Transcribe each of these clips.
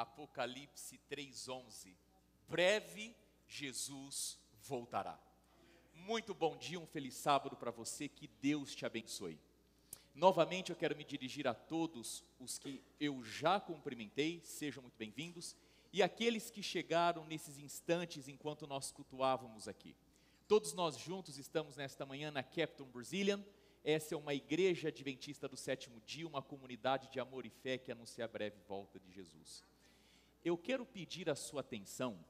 Apocalipse 3:11. Breve Jesus voltará. Muito bom dia, um feliz sábado para você, que Deus te abençoe. Novamente eu quero me dirigir a todos os que eu já cumprimentei, sejam muito bem-vindos, e aqueles que chegaram nesses instantes enquanto nós cultuávamos aqui. Todos nós juntos estamos nesta manhã na Captain Brazilian. Essa é uma igreja adventista do sétimo dia, uma comunidade de amor e fé que anuncia a breve volta de Jesus. Eu quero pedir a sua atenção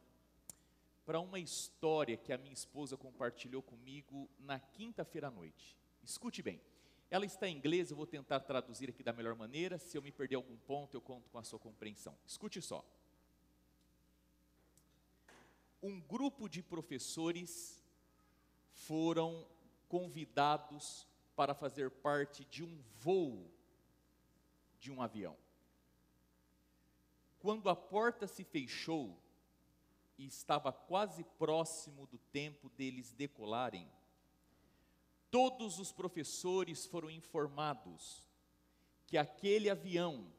para uma história que a minha esposa compartilhou comigo na quinta-feira à noite. Escute bem, ela está em inglês, eu vou tentar traduzir aqui da melhor maneira. Se eu me perder algum ponto, eu conto com a sua compreensão. Escute só. Um grupo de professores foram convidados para fazer parte de um voo de um avião. Quando a porta se fechou e estava quase próximo do tempo deles decolarem, todos os professores foram informados que aquele avião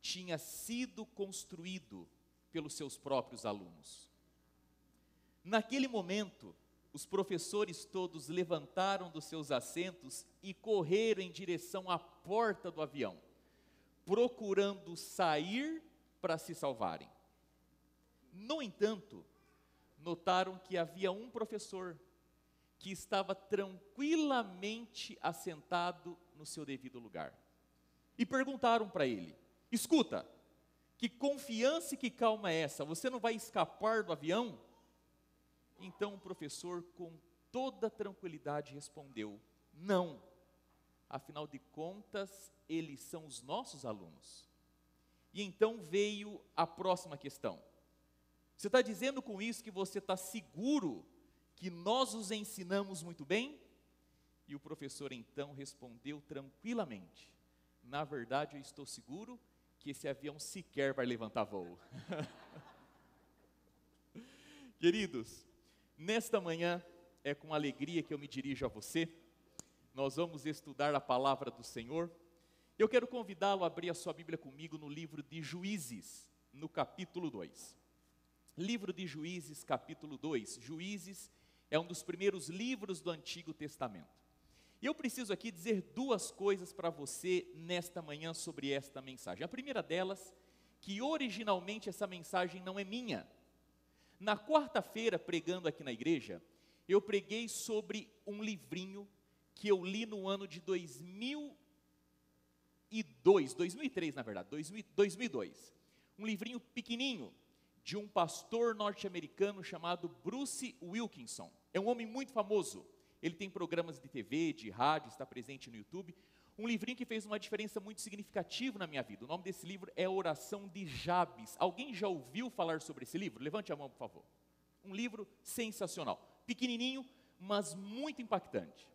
tinha sido construído pelos seus próprios alunos. Naquele momento, os professores todos levantaram dos seus assentos e correram em direção à porta do avião, procurando sair para se salvarem. No entanto, notaram que havia um professor que estava tranquilamente assentado no seu devido lugar. E perguntaram para ele: escuta, que confiança e que calma é essa? Você não vai escapar do avião? Então o professor, com toda tranquilidade, respondeu: não, afinal de contas, eles são os nossos alunos. E então veio a próxima questão: você está dizendo com isso que você está seguro que nós os ensinamos muito bem? E o professor então respondeu tranquilamente: na verdade eu estou seguro que esse avião sequer vai levantar voo. Queridos, nesta manhã é com alegria que eu me dirijo a você. Nós vamos estudar a palavra do Senhor. Eu quero convidá-lo a abrir a sua Bíblia comigo no livro de Juízes, no capítulo 2. Livro de Juízes, capítulo 2. Juízes é um dos primeiros livros do Antigo Testamento. E eu preciso aqui dizer duas coisas para você nesta manhã sobre esta mensagem. A primeira delas, que originalmente essa mensagem não é minha. Na quarta-feira, pregando aqui na igreja, eu preguei sobre um livrinho que eu li no ano de 2003, na verdade, 2002. Um livrinho pequenininho, de um pastor norte-americano chamado Bruce Wilkinson. É um homem muito famoso. Ele tem programas de TV, de rádio, está presente no YouTube. Um livrinho que fez uma diferença muito significativa na minha vida. O nome desse livro é Oração de Jabes. Alguém já ouviu falar sobre esse livro? Levante a mão, por favor. Um livro sensacional. Pequenininho, mas muito impactante.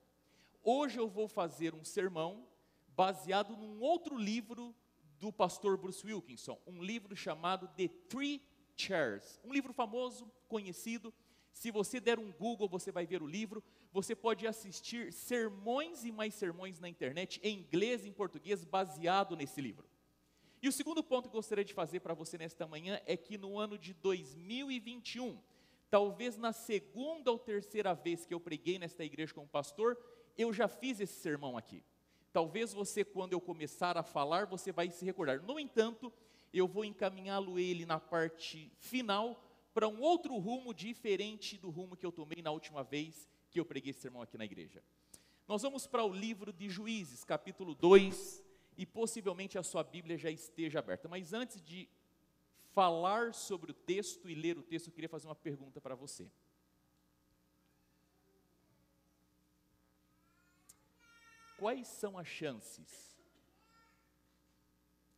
Hoje eu vou fazer um sermão baseado num outro livro do pastor Bruce Wilkinson. Um livro chamado The Three Chairs. Um livro famoso, conhecido. Se você der um Google, você vai ver o livro. Você pode assistir sermões e mais sermões na internet, em inglês e em português, baseado nesse livro. E o segundo ponto que eu gostaria de fazer para você nesta manhã é que no ano de 2021, talvez na segunda ou terceira vez que eu preguei nesta igreja como pastor, eu já fiz esse sermão aqui. Talvez você, quando eu começar a falar, você vai se recordar. No entanto, eu vou encaminhá-lo ele na parte final para um outro rumo diferente do rumo que eu tomei na última vez que eu preguei esse sermão aqui na igreja. Nós vamos para o livro de Juízes, capítulo 2, e possivelmente a sua Bíblia já esteja aberta. Mas antes de falar sobre o texto e ler o texto, eu queria fazer uma pergunta para você. Quais são as chances?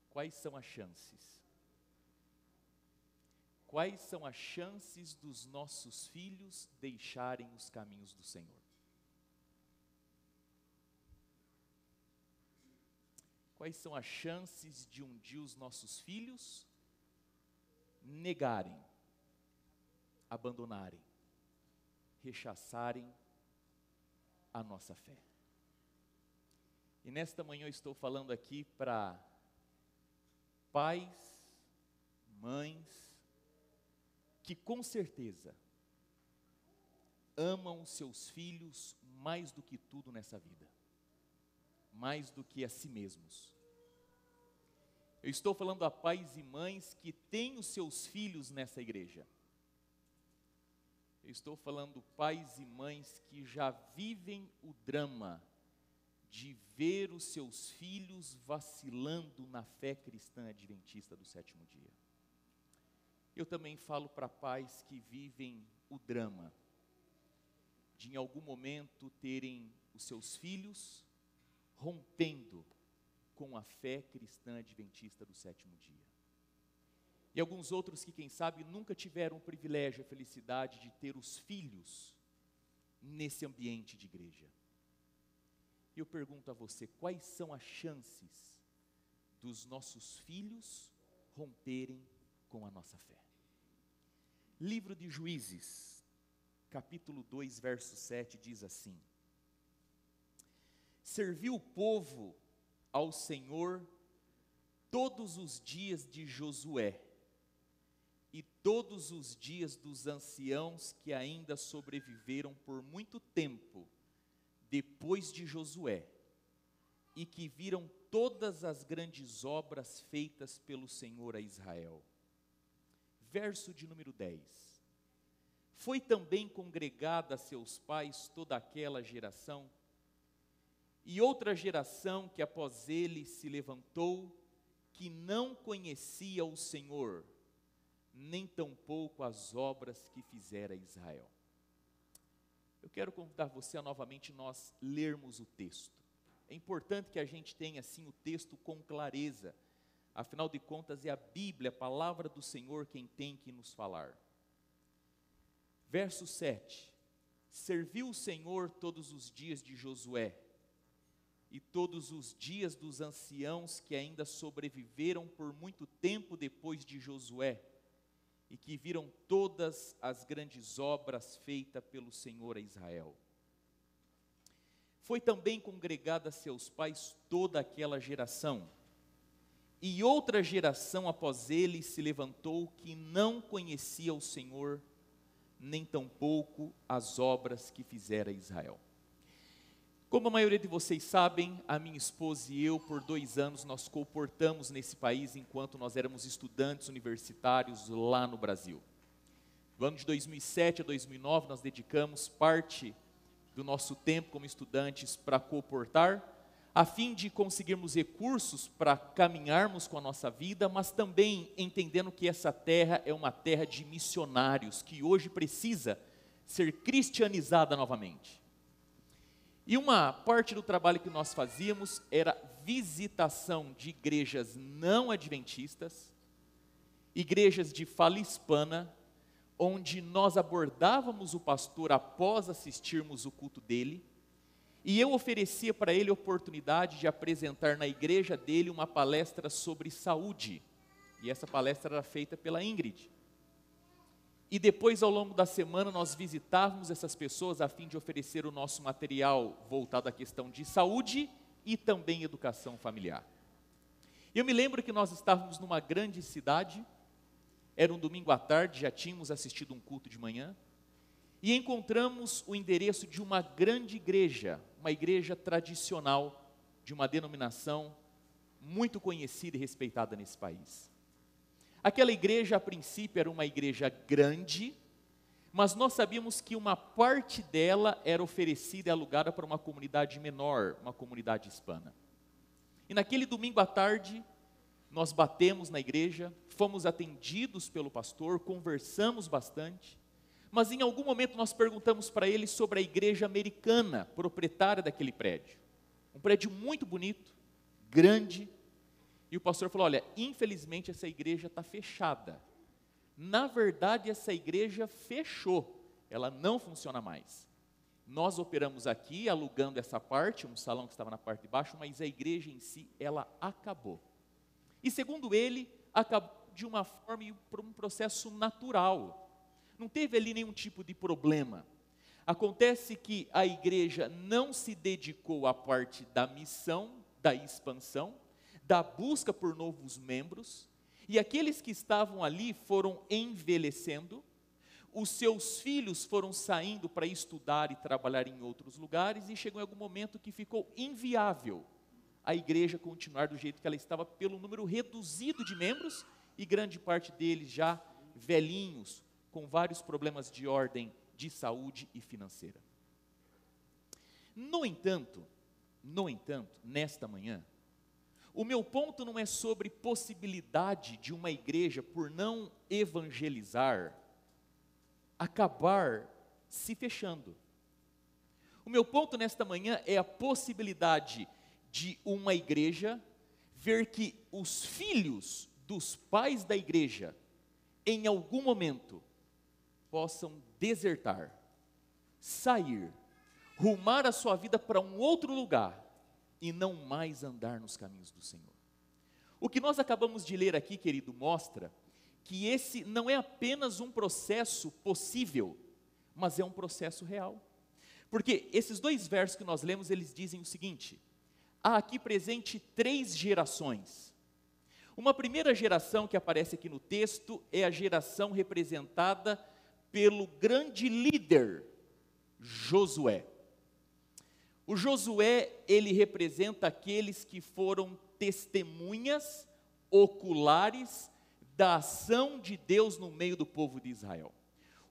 Quais são as chances? Quais são as chances dos nossos filhos deixarem os caminhos do Senhor? Quais são as chances de um dia os nossos filhos negarem, abandonarem, rechaçarem a nossa fé? E nesta manhã eu estou falando aqui para pais, que com certeza amam os seus filhos mais do que tudo nessa vida, mais do que a si mesmos. Eu estou falando a pais e mães que têm os seus filhos nessa igreja. Eu estou falando pais e mães que já vivem o drama de ver os seus filhos vacilando na fé cristã adventista do sétimo dia. Eu também falo para pais que vivem o drama de em algum momento terem os seus filhos rompendo com a fé cristã adventista do sétimo dia. E alguns outros que, quem sabe, nunca tiveram o privilégio, a felicidade de ter os filhos nesse ambiente de igreja. E eu pergunto a você, quais são as chances dos nossos filhos romperem com a nossa fé? Livro de Juízes, capítulo 2, verso 7, diz assim: serviu o povo ao Senhor todos os dias de Josué e todos os dias dos anciãos que ainda sobreviveram por muito tempo depois de Josué, e que viram todas as grandes obras feitas pelo Senhor a Israel. Verso de número 10. Foi também congregada a seus pais toda aquela geração, e outra geração que após ele se levantou, que não conhecia o Senhor, nem tampouco as obras que fizera Israel. Eu quero convidar você a novamente nós lermos o texto. É importante que a gente tenha assim o texto com clareza. Afinal de contas é a Bíblia, a palavra do Senhor quem tem que nos falar. Verso 7. Serviu o Senhor todos os dias de Josué e todos os dias dos anciãos que ainda sobreviveram por muito tempo depois de Josué, e que viram todas as grandes obras feitas pelo Senhor a Israel. Foi também congregada a seus pais toda aquela geração, e outra geração após ele se levantou, que não conhecia o Senhor, nem tampouco as obras que fizera Israel. Como a maioria de vocês sabem, a minha esposa e eu, por 2 anos, nós comportamos nesse país enquanto nós éramos estudantes universitários lá no Brasil. Do ano de 2007 a 2009, nós dedicamos parte do nosso tempo como estudantes para comportar, a fim de conseguirmos recursos para caminharmos com a nossa vida, mas também entendendo que essa terra é uma terra de missionários, que hoje precisa ser cristianizada novamente. E uma parte do trabalho que nós fazíamos era visitação de igrejas não adventistas, igrejas de fala hispana, onde nós abordávamos o pastor após assistirmos o culto dele, e eu oferecia para ele a oportunidade de apresentar na igreja dele uma palestra sobre saúde, e essa palestra era feita pela Ingrid. E depois, ao longo da semana, nós visitávamos essas pessoas a fim de oferecer o nosso material voltado à questão de saúde e também educação familiar. Eu me lembro que nós estávamos numa grande cidade, era um domingo à tarde, já tínhamos assistido um culto de manhã, e encontramos o endereço de uma grande igreja, uma igreja tradicional, de uma denominação muito conhecida e respeitada nesse país. Aquela igreja, a princípio, era uma igreja grande, mas nós sabíamos que uma parte dela era oferecida e alugada para uma comunidade menor, uma comunidade hispana. E naquele domingo à tarde, nós batemos na igreja, fomos atendidos pelo pastor, conversamos bastante, mas em algum momento nós perguntamos para ele sobre a igreja americana, proprietária daquele prédio. Um prédio muito bonito, grande. E o pastor falou, olha, infelizmente essa igreja está fechada. Na verdade, essa igreja fechou, ela não funciona mais. Nós operamos aqui, alugando essa parte, um salão que estava na parte de baixo, mas a igreja em si, ela acabou. E segundo ele, acabou de uma forma e por um processo natural. Não teve ali nenhum tipo de problema. Acontece que a igreja não se dedicou à parte da missão, da expansão, da busca por novos membros, e aqueles que estavam ali foram envelhecendo, os seus filhos foram saindo para estudar e trabalhar em outros lugares, e chegou em algum momento que ficou inviável a igreja continuar do jeito que ela estava, pelo número reduzido de membros, e grande parte deles já velhinhos, com vários problemas de ordem de saúde e financeira. No entanto, nesta manhã, o meu ponto não é sobre possibilidade de uma igreja, por não evangelizar, acabar se fechando. O meu ponto nesta manhã é a possibilidade de uma igreja ver que os filhos dos pais da igreja, em algum momento, possam desertar, sair, rumar a sua vida para um outro lugar e não mais andar nos caminhos do Senhor. O que nós acabamos de ler aqui, querido, mostra que esse não é apenas um processo possível, mas é um processo real. Porque esses 2 versos que nós lemos, eles dizem o seguinte: há aqui presente 3 gerações. Uma primeira geração que aparece aqui no texto é a geração representada pelo grande líder, Josué. O Josué, ele representa aqueles que foram testemunhas oculares da ação de Deus no meio do povo de Israel.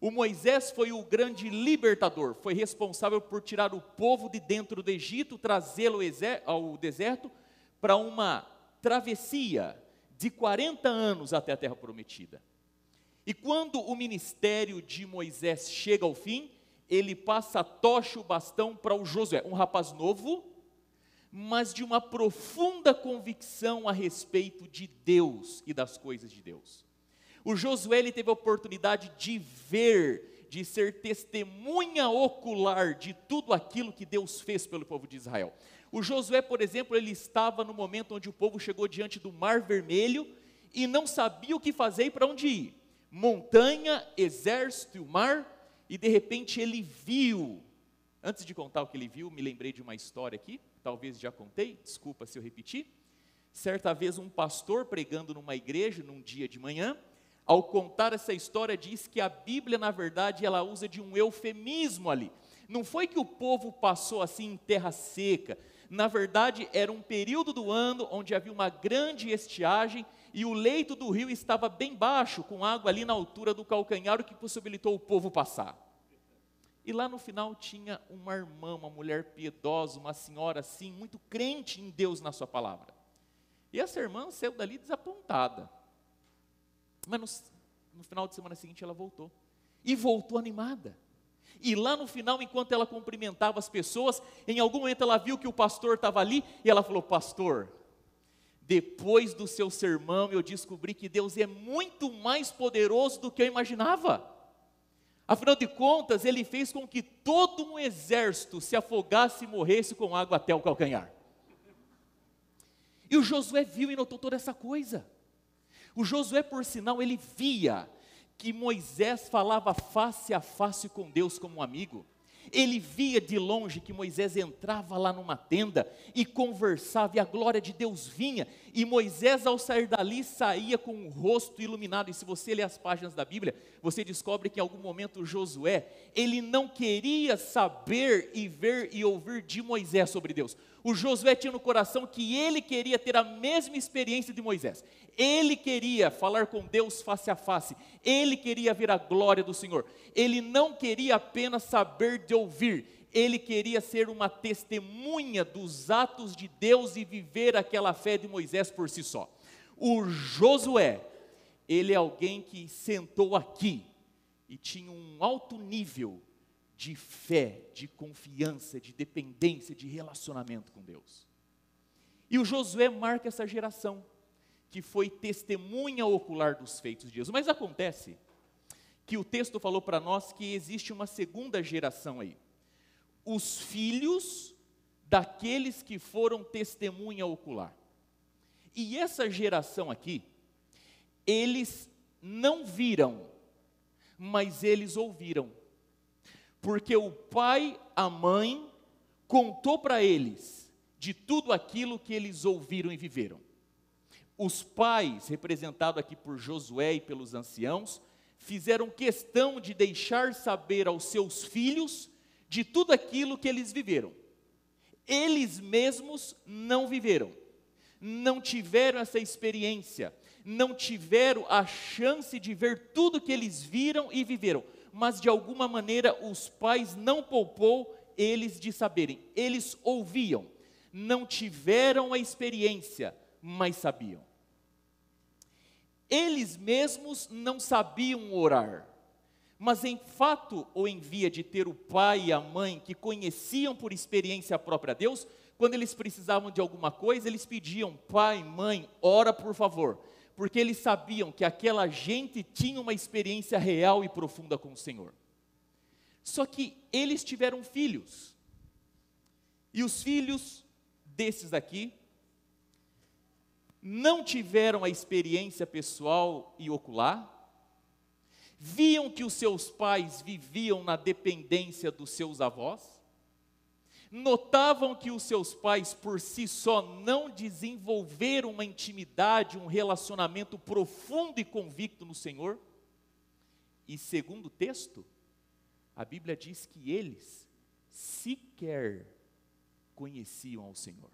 O Moisés foi o grande libertador, foi responsável por tirar o povo de dentro do Egito, trazê-lo ao deserto para uma travessia de 40 anos até a terra prometida. E quando o ministério de Moisés chega ao fim, ele passa a tocha, o bastão para o Josué, um rapaz novo, mas de uma profunda convicção a respeito de Deus e das coisas de Deus. O Josué, ele teve a oportunidade de ver, de ser testemunha ocular de tudo aquilo que Deus fez pelo povo de Israel. O Josué, por exemplo, ele estava no momento onde o povo chegou diante do Mar Vermelho e não sabia o que fazer e para onde ir. Montanha, exército e o mar. E de repente ele viu, antes de contar o que ele viu, me lembrei de uma história aqui, talvez já contei, desculpa se eu repetir. Certa vez um pastor pregando numa igreja, num dia de manhã, ao contar essa história, diz que a Bíblia, na verdade, ela usa de um eufemismo ali. Não foi que o povo passou assim em terra seca, na verdade era um período do ano onde havia uma grande estiagem, e o leito do rio estava bem baixo, com água ali na altura do calcanhar, o que possibilitou o povo passar. E lá no final tinha uma irmã, uma mulher piedosa, uma senhora assim, muito crente em Deus, na sua palavra. E essa irmã saiu dali desapontada. Mas no final de semana seguinte ela voltou. E voltou animada. E lá no final, enquanto ela cumprimentava as pessoas, em algum momento ela viu que o pastor estava ali, e ela falou: pastor, depois do seu sermão, eu descobri que Deus é muito mais poderoso do que eu imaginava. Afinal de contas, Ele fez com que todo um exército se afogasse e morresse com água até o calcanhar. E o Josué viu e notou toda essa coisa. O Josué, por sinal, ele via que Moisés falava face a face com Deus como um amigo. Ele via de longe que Moisés entrava lá numa tenda e conversava, e a glória de Deus vinha, e Moisés, ao sair dali, saía com o rosto iluminado. E se você ler as páginas da Bíblia, você descobre que em algum momento Josué, ele não queria saber e ver e ouvir de Moisés sobre Deus. O Josué tinha no coração que ele queria ter a mesma experiência de Moisés. Ele queria falar com Deus face a face. Ele queria ver a glória do Senhor. Ele não queria apenas saber de ouvir. Ele queria ser uma testemunha dos atos de Deus e viver aquela fé de Moisés por si só. O Josué, ele é alguém que sentou aqui e tinha um alto nível de fé, de confiança, de dependência, de relacionamento com Deus. E o Josué marca essa geração que foi testemunha ocular dos feitos de Deus. Mas acontece que o texto falou para nós que existe uma segunda geração aí. Os filhos daqueles que foram testemunha ocular. E essa geração aqui, eles não viram, mas eles ouviram. Porque o pai, a mãe, contou para eles de tudo aquilo que eles ouviram e viveram. Os pais, representados aqui por Josué e pelos anciãos, fizeram questão de deixar saber aos seus filhos de tudo aquilo que eles viveram. Eles mesmos não viveram, não tiveram essa experiência, não tiveram a chance de ver tudo que eles viram e viveram, mas de alguma maneira os pais não poupou eles de saberem. Eles ouviam, não tiveram a experiência, mas sabiam. Eles mesmos não sabiam orar, mas em fato ou em via de ter o pai e a mãe que conheciam por experiência própria a Deus, quando eles precisavam de alguma coisa, eles pediam: pai, mãe, ora por favor, porque eles sabiam que aquela gente tinha uma experiência real e profunda com o Senhor. Só que eles tiveram filhos, e os filhos desses aqui não tiveram a experiência pessoal e ocular, viam que os seus pais viviam na dependência dos seus avós, notavam que os seus pais por si só não desenvolveram uma intimidade, um relacionamento profundo e convicto no Senhor, e segundo o texto, a Bíblia diz que eles sequer conheciam ao Senhor.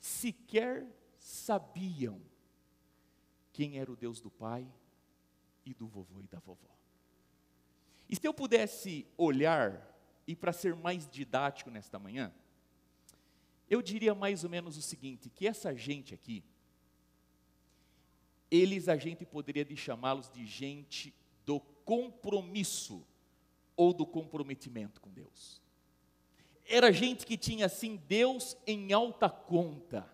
Sequer sabiam quem era o Deus do pai e do vovô e da vovó. E se eu pudesse olhar, e para ser mais didático nesta manhã, eu diria mais ou menos o seguinte, que essa gente aqui, a gente poderia chamá-los de gente do compromisso, ou do comprometimento com Deus. Era gente que tinha assim Deus em alta conta.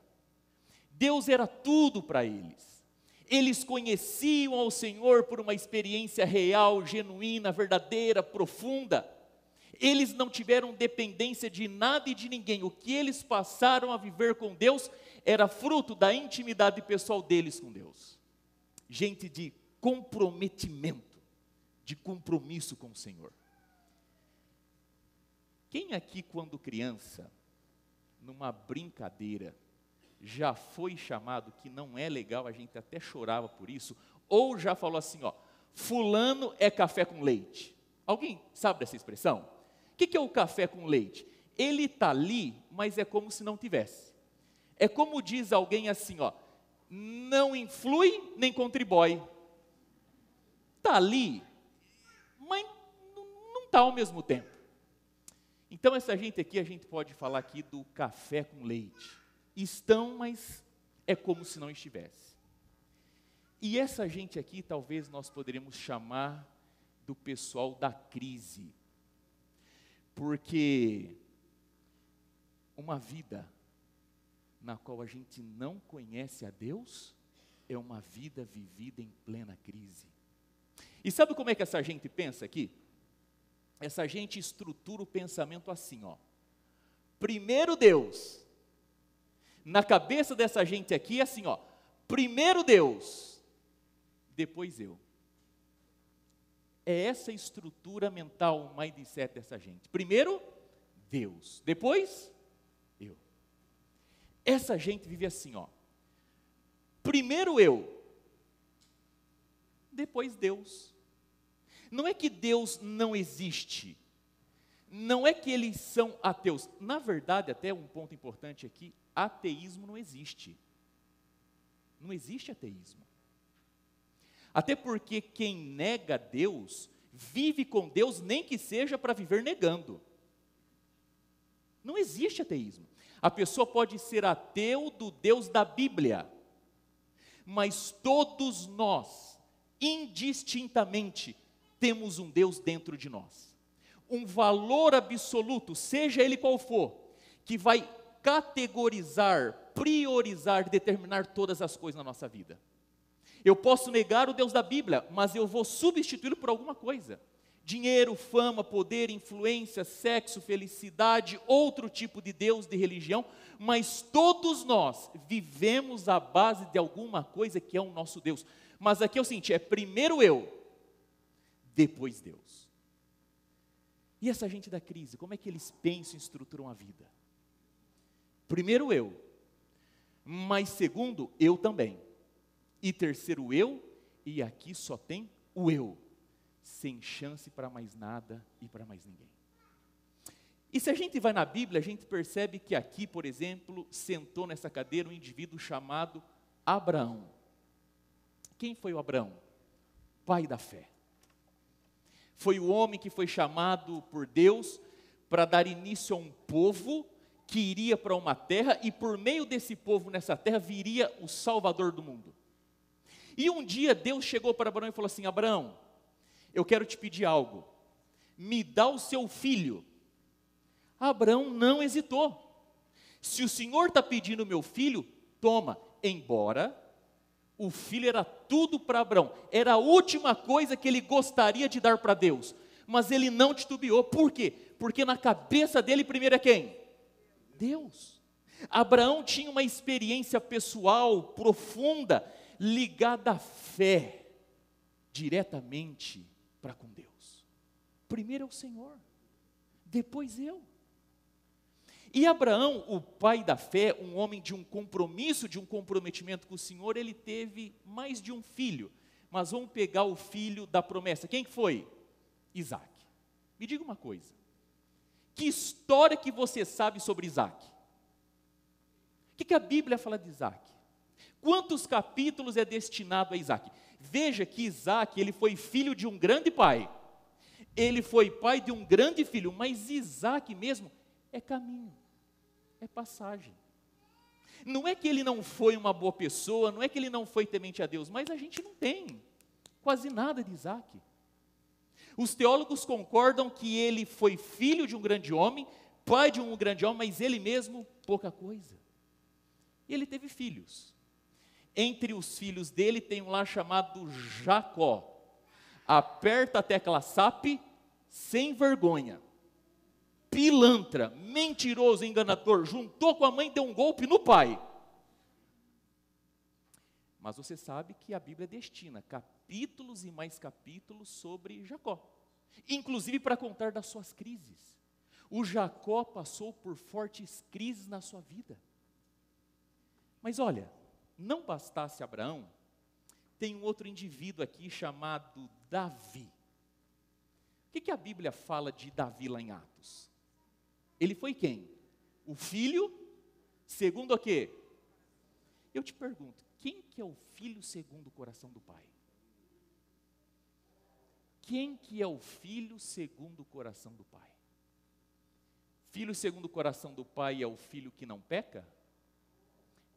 Deus era tudo para eles. Eles conheciam ao Senhor por uma experiência real, genuína, verdadeira, profunda. Eles não tiveram dependência de nada e de ninguém. O que eles passaram a viver com Deus era fruto da intimidade pessoal deles com Deus. Gente de comprometimento, de compromisso com o Senhor. Quem aqui, quando criança, numa brincadeira, já foi chamado, que não é legal, a gente até chorava por isso, ou já falou assim, ó, fulano é café com leite? Alguém sabe dessa expressão? O que é o café com leite? Ele está ali, mas é como se não tivesse. É como diz alguém assim, ó, não influi nem contribui. Está ali, mas não está ao mesmo tempo. Então essa gente aqui, a gente pode falar aqui do café com leite. Estão, mas é como se não estivesse. E essa gente aqui, talvez nós poderíamos chamar do pessoal da crise. Porque uma vida na qual a gente não conhece a Deus, é uma vida vivida em plena crise. E sabe como é que essa gente pensa aqui? Essa gente estrutura o pensamento assim, ó. Primeiro Deus. Na cabeça dessa gente aqui é assim, ó. Primeiro Deus, depois eu. É essa estrutura mental, o mindset dessa gente. Primeiro Deus, depois eu. Essa gente vive assim, ó. Primeiro eu, depois Deus. Não é que Deus não existe, não é que eles são ateus. Na verdade, até um ponto importante aqui, ateísmo não existe. Não existe ateísmo. Até porque quem nega Deus, vive com Deus, nem que seja para viver negando. Não existe ateísmo. A pessoa pode ser ateu do Deus da Bíblia, mas todos nós, indistintamente, temos um Deus dentro de nós, um valor absoluto, seja ele qual for, que vai categorizar, priorizar, determinar todas as coisas na nossa vida. Eu posso negar o Deus da Bíblia, mas eu vou substituí-lo por alguma coisa. Dinheiro, fama, poder, influência, sexo, felicidade, outro tipo de Deus, de religião, mas todos nós vivemos à base de alguma coisa que é o nosso Deus. Mas aqui é o seguinte, é primeiro eu, depois Deus. E essa gente da crise, como é que eles pensam e estruturam a vida? Primeiro eu, mas segundo, eu também. E terceiro eu, e aqui só tem o eu, sem chance para mais nada e para mais ninguém. E se a gente vai na Bíblia, a gente percebe que aqui, por exemplo, sentou nessa cadeira um indivíduo chamado Abraão. Quem foi o Abraão? Pai da fé. Foi o homem que foi chamado por Deus para dar início a um povo que iria para uma terra, e por meio desse povo nessa terra viria o Salvador do mundo. E um dia Deus chegou para Abraão e falou assim: Abraão, eu quero te pedir algo, me dá o seu filho. Abraão não hesitou. Se o Senhor está pedindo meu filho, toma. Embora o filho era tudo para Abraão, era a última coisa que ele gostaria de dar para Deus, mas ele não titubeou. Por quê? Porque na cabeça dele primeiro é quem? Deus. Abraão tinha uma experiência pessoal profunda, ligada à fé, diretamente para com Deus. Primeiro é o Senhor, depois eu. E Abraão, o pai da fé, um homem de um compromisso, de um comprometimento com o Senhor, ele teve mais de um filho. Mas vamos pegar o filho da promessa. Quem que foi? Isaac. Me diga uma coisa. Que história que você sabe sobre Isaac? O que a Bíblia fala de Isaac? Quantos capítulos é destinado a Isaac? Veja que Isaac, ele foi filho de um grande pai. Ele foi pai de um grande filho, mas Isaac mesmo é caminho, é passagem. Não é que ele não foi uma boa pessoa, não é que ele não foi temente a Deus, mas a gente não tem quase nada de Isaac. Os teólogos concordam que ele foi filho de um grande homem, pai de um grande homem, mas ele mesmo, pouca coisa. E ele teve filhos. Entre os filhos dele tem um lá chamado Jacó. Aperta a tecla SAP, sem vergonha. Pilantra, mentiroso, enganador, juntou com a mãe e deu um golpe no pai. Mas você sabe que a Bíblia destina capítulos e mais capítulos sobre Jacó, inclusive para contar das suas crises. O Jacó passou por fortes crises na sua vida. Mas olha, não bastasse Abraão, tem um outro indivíduo aqui chamado Davi. O que a Bíblia fala de Davi lá em Atos? Ele foi quem? O filho segundo o quê? Eu te pergunto, quem que é o filho segundo o coração do pai? Quem que é o filho segundo o coração do pai? Filho segundo o coração do pai é o filho que não peca?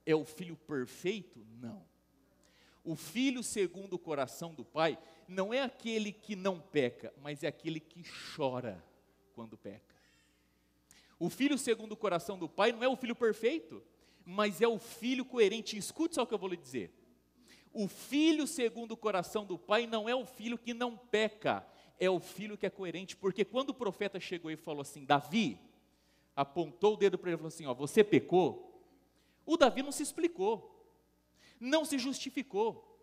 É o filho perfeito? Não. O filho segundo o coração do pai não é aquele que não peca, mas é aquele que chora quando peca. O filho segundo o coração do pai não é o filho perfeito, mas é o filho coerente. Escute só o que eu vou lhe dizer. O filho segundo o coração do pai não é o filho que não peca, é o filho que é coerente, porque quando o profeta chegou e falou assim, Davi, apontou o dedo para ele e falou assim, ó, você pecou? O Davi não se explicou, não se justificou,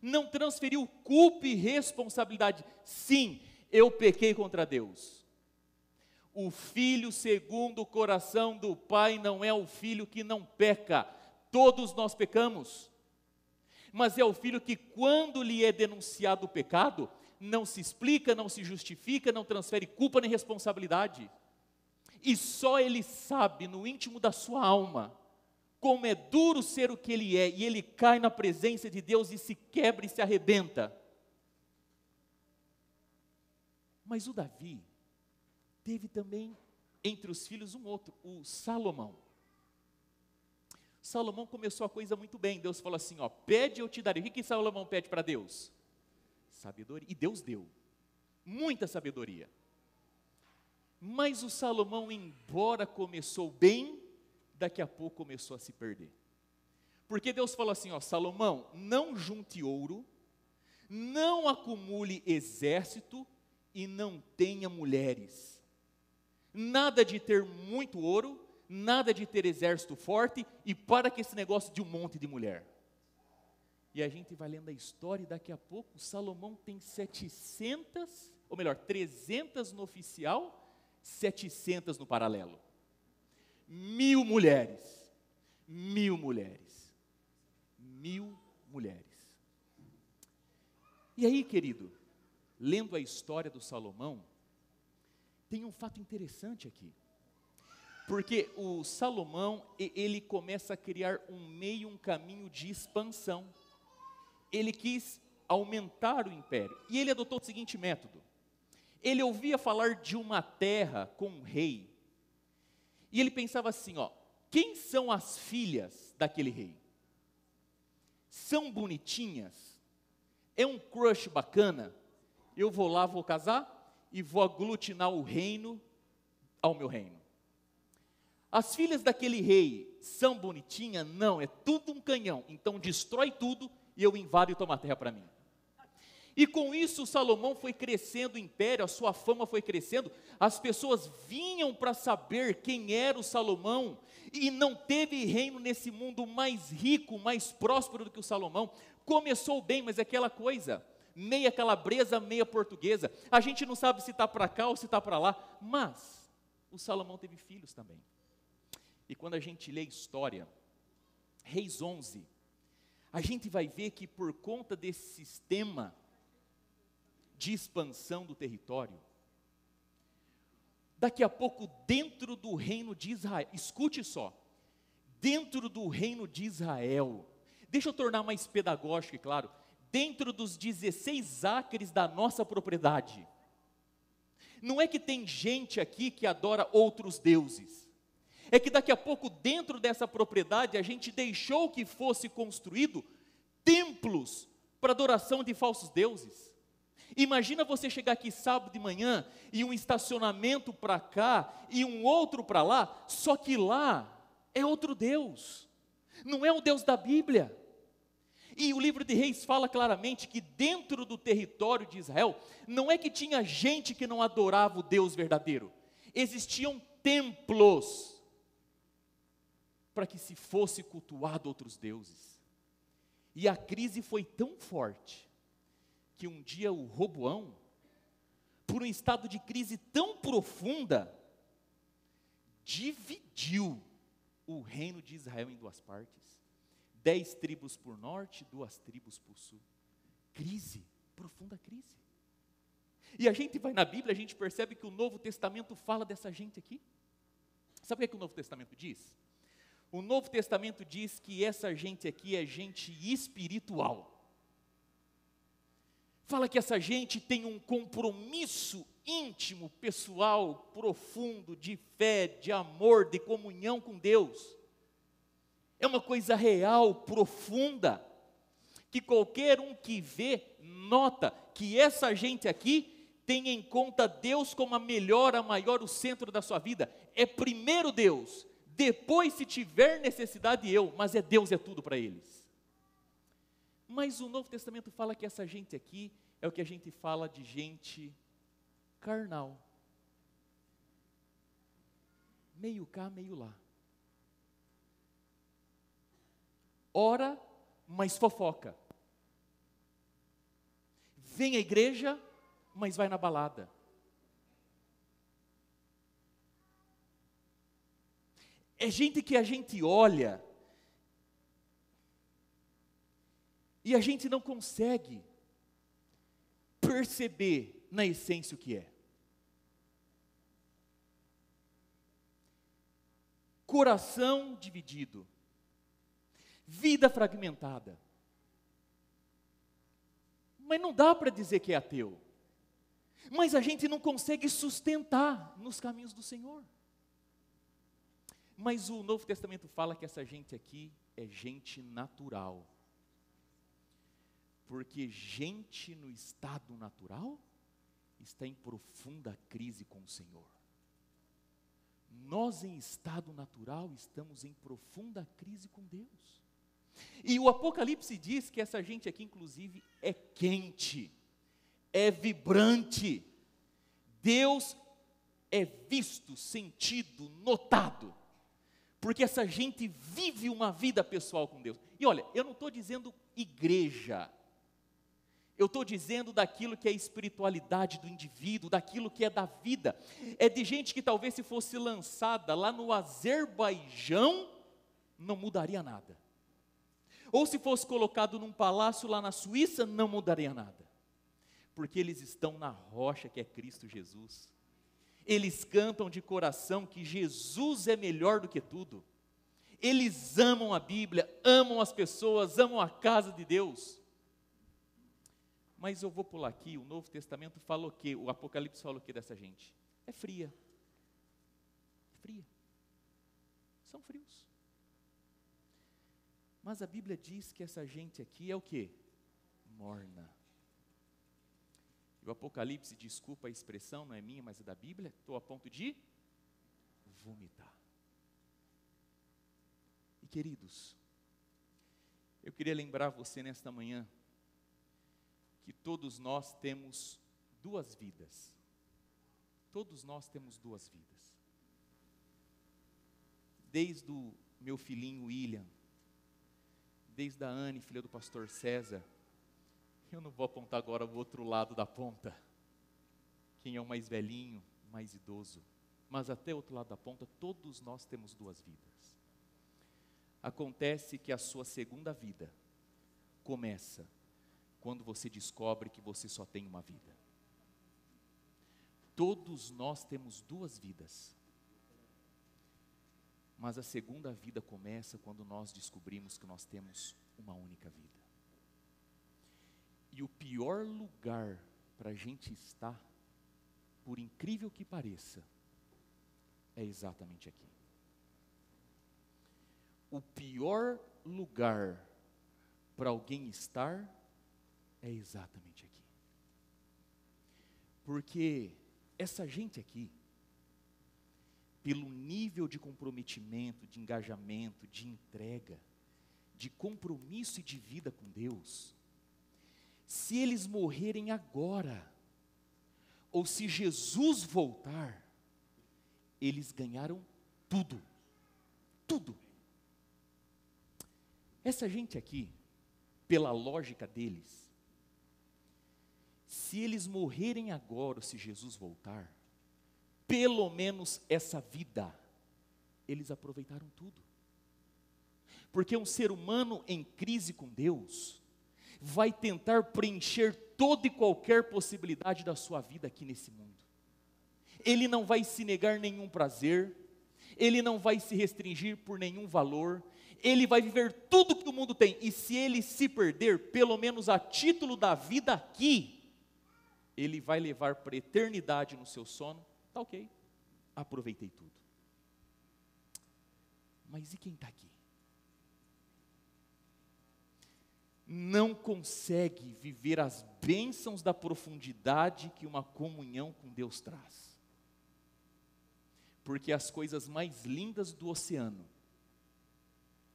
não transferiu culpa e responsabilidade. Sim, eu pequei contra Deus. O filho segundo o coração do pai não é o filho que não peca, todos nós pecamos, mas é o filho que quando lhe é denunciado o pecado, não se explica, não se justifica, não transfere culpa nem responsabilidade, e só ele sabe no íntimo da sua alma, como é duro ser o que ele é, e ele cai na presença de Deus e se quebra e se arrebenta. Mas o Davi teve também entre os filhos um outro, o Salomão. Salomão começou a coisa muito bem. Deus falou assim, ó, pede eu te darei. O que Salomão pede para Deus? Sabedoria. E Deus deu muita sabedoria. Mas o Salomão, embora começou bem, daqui a pouco começou a se perder. Porque Deus falou assim, ó, Salomão, não junte ouro, não acumule exército e não tenha mulheres. Nada de ter muito ouro, nada de ter exército forte, e para que esse negócio de um monte de mulher. E a gente vai lendo a história e daqui a pouco Salomão tem 300 no oficial, 700 no paralelo. 1000 mulheres. 1000 mulheres. 1000 mulheres. E aí, querido, lendo a história do Salomão, tem um fato interessante aqui. Porque o Salomão, ele começa a criar um meio, um caminho de expansão. Ele quis aumentar o império. E ele adotou o seguinte método. Ele ouvia falar de uma terra com um rei. E ele pensava assim, quem são as filhas daquele rei? São bonitinhas? É um crush bacana? Eu vou lá, vou casar e vou aglutinar o reino ao meu reino. As filhas daquele rei são bonitinhas? Não, é tudo um canhão. Então destrói tudo e eu invado e tomo a terra para mim. E com isso Salomão foi crescendo o império, a sua fama foi crescendo. As pessoas vinham para saber quem era o Salomão. E não teve reino nesse mundo mais rico, mais próspero do que o Salomão. Começou bem, mas é aquela coisa, meia calabresa, meia portuguesa. A gente não sabe se está para cá ou se está para lá. Mas o Salomão teve filhos também. E quando a gente lê a história, Reis 11, a gente vai ver que por conta desse sistema de expansão do território, daqui a pouco dentro do reino de Israel, escute só, dentro do reino de Israel, deixa eu tornar mais pedagógico e claro, dentro dos 16 acres da nossa propriedade, não é que tem gente aqui que adora outros deuses, é que daqui a pouco dentro dessa propriedade a gente deixou que fosse construído templos para adoração de falsos deuses. Imagina você chegar aqui sábado de manhã e um estacionamento para cá e um outro para lá, só que lá é outro Deus, não é o Deus da Bíblia. E o livro de Reis fala claramente que dentro do território de Israel, não é que tinha gente que não adorava o Deus verdadeiro, existiam templos para que se fosse cultuado outros deuses. E a crise foi tão forte, que um dia o Roboão, por um estado de crise tão profunda, dividiu o reino de Israel em duas partes. 10 tribos por norte, 2 tribos por sul. Crise, profunda crise. E a gente vai na Bíblia, a gente percebe que o Novo Testamento fala dessa gente aqui. Sabe o que o Novo Testamento diz? O Novo Testamento diz que essa gente aqui é gente espiritual. Fala que essa gente tem um compromisso íntimo, pessoal, profundo, de fé, de amor, de comunhão com Deus. É uma coisa real, profunda, que qualquer um que vê, nota que essa gente aqui tem em conta Deus como a melhor, a maior, o centro da sua vida. É primeiro Deus, depois se tiver necessidade mas é Deus é tudo para eles. Mas o Novo Testamento fala que essa gente aqui é o que a gente fala de gente carnal. Meio cá, meio lá. Ora, mas fofoca. Vem à igreja, mas vai na balada. É gente que a gente olha e a gente não consegue perceber na essência o que é. Coração dividido, vida fragmentada. Mas não dá para dizer que é ateu. Mas a gente não consegue sustentar nos caminhos do Senhor. Mas o Novo Testamento fala que essa gente aqui é gente natural. Porque gente no estado natural está em profunda crise com o Senhor. Nós em estado natural estamos em profunda crise com Deus. E o Apocalipse diz que essa gente aqui inclusive é quente, é vibrante. Deus é visto, sentido, notado. Porque essa gente vive uma vida pessoal com Deus. E olha, eu não estou dizendo igreja. Eu estou dizendo daquilo que é a espiritualidade do indivíduo, daquilo que é da vida. É de gente que talvez se fosse lançada lá no Azerbaijão, não mudaria nada. Ou se fosse colocado num palácio lá na Suíça, não mudaria nada. porque eles estão na rocha que é Cristo Jesus. Eles cantam de coração que Jesus é melhor do que tudo. Eles amam a Bíblia, amam as pessoas, amam a casa de Deus. Mas eu vou pular aqui, o Novo Testamento fala o quê? O Apocalipse fala o quê dessa gente? É fria. Fria. São frios. Mas a Bíblia diz que essa gente aqui é o quê? Morna. E o Apocalipse, desculpa a expressão, não é minha, mas é da Bíblia, estou a ponto de vomitar. E queridos, eu queria lembrar você nesta manhã, que todos nós temos duas vidas. Todos nós temos duas vidas. Desde o meu filhinho William, desde a Anne, filha do pastor César, eu não vou apontar agora o outro lado da ponta, quem é o mais velhinho, mais idoso, mas até o outro lado da ponta, todos nós temos duas vidas. Acontece que a sua segunda vida começa quando você descobre que você só tem uma vida. Todos nós temos duas vidas, mas a segunda vida começa quando nós descobrimos que nós temos uma única vida. E o pior lugar para a gente estar, por incrível que pareça, é exatamente aqui. O pior lugar para alguém estar é exatamente aqui. Porque essa gente aqui, pelo nível de comprometimento, de engajamento, de entrega, de compromisso e de vida com Deus, se eles morrerem agora, ou se Jesus voltar, eles ganharam tudo. Tudo. Essa gente aqui, pela lógica deles, se eles morrerem agora, ou se Jesus voltar, pelo menos essa vida, eles aproveitaram tudo. Porque um ser humano em crise com Deus, vai tentar preencher toda e qualquer possibilidade da sua vida aqui nesse mundo. Ele não vai se negar nenhum prazer, ele não vai se restringir por nenhum valor, ele vai viver tudo que o mundo tem, e se ele se perder, pelo menos a título da vida aqui, ele vai levar para a eternidade no seu sono, tá ok, aproveitei tudo. Mas e quem está aqui? Não consegue viver as bênçãos da profundidade que uma comunhão com Deus traz. Porque as coisas mais lindas do oceano,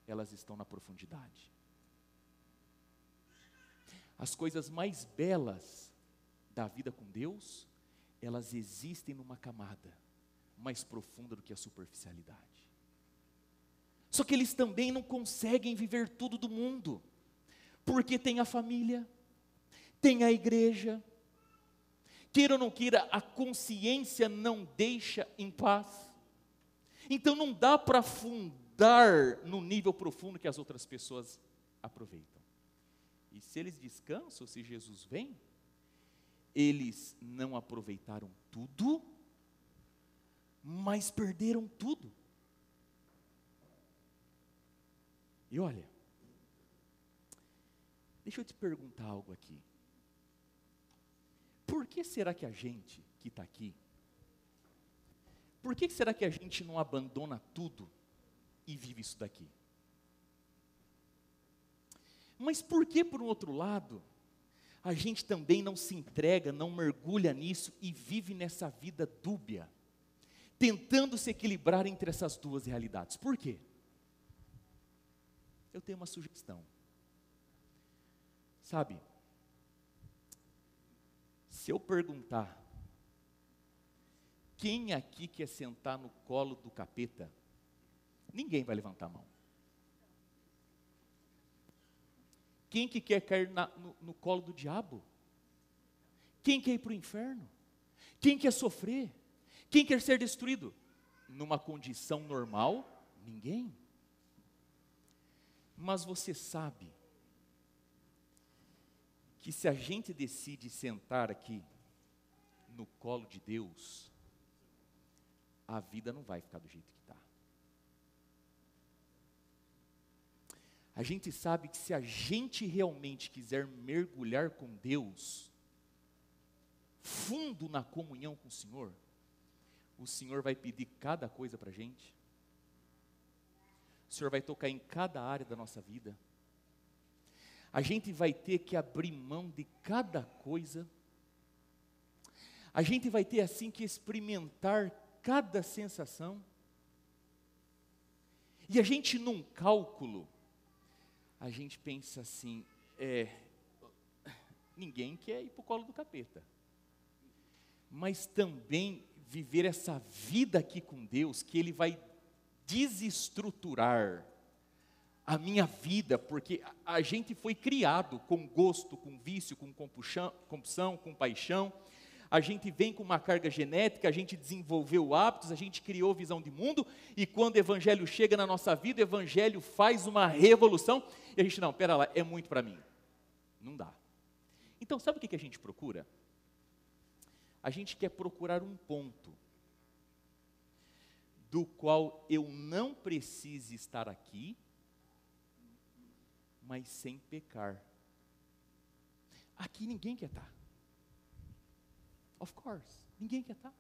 elas estão na profundidade. As coisas mais belas da vida com Deus, elas existem numa camada mais profunda do que a superficialidade. Só que eles também não conseguem viver tudo do mundo, porque tem a família, tem a igreja, queira ou não queira, a consciência não deixa em paz. Então não dá para afundar no nível profundo que as outras pessoas aproveitam. E se eles descansam, se Jesus vem, eles não aproveitaram tudo, mas perderam tudo. E olha, deixa eu te perguntar algo aqui. Por que será que a gente que está aqui, por que será que a gente não abandona tudo e vive isso daqui? Mas por que, por um outro lado, a gente também não se entrega, não mergulha nisso e vive nessa vida dúbia, tentando se equilibrar entre essas duas realidades? Por quê? Eu tenho uma sugestão. Sabe, se eu perguntar, quem aqui quer sentar no colo do capeta, ninguém vai levantar a mão. Quem que quer cair no colo do diabo? Quem quer ir para o inferno? Quem quer sofrer? Quem quer ser destruído? Numa condição normal, ninguém. Mas você sabe que se a gente decide sentar aqui no colo de Deus, a vida não vai ficar do jeito que está. A gente sabe que se a gente realmente quiser mergulhar com Deus, fundo na comunhão com o Senhor vai pedir cada coisa para a gente. O Senhor vai tocar em cada área da nossa vida. A gente vai ter que abrir mão de cada coisa. A gente vai ter assim que experimentar cada sensação. E a gente num cálculo, a gente pensa assim, ninguém quer ir para o colo do capeta. Mas também viver essa vida aqui com Deus, que Ele vai desestruturar a minha vida, porque a gente foi criado com gosto, com vício, com compulsão, com paixão. A gente vem com uma carga genética, a gente desenvolveu hábitos, a gente criou visão de mundo, e quando o Evangelho chega na nossa vida, o Evangelho faz uma revolução, e a gente, não, pera lá, é muito para mim. Não dá. Então, sabe o que a gente procura? A gente quer procurar um ponto, do qual eu não precise estar aqui, mas sem pecar. Aqui ninguém quer estar. Of course, ninguém quer estar.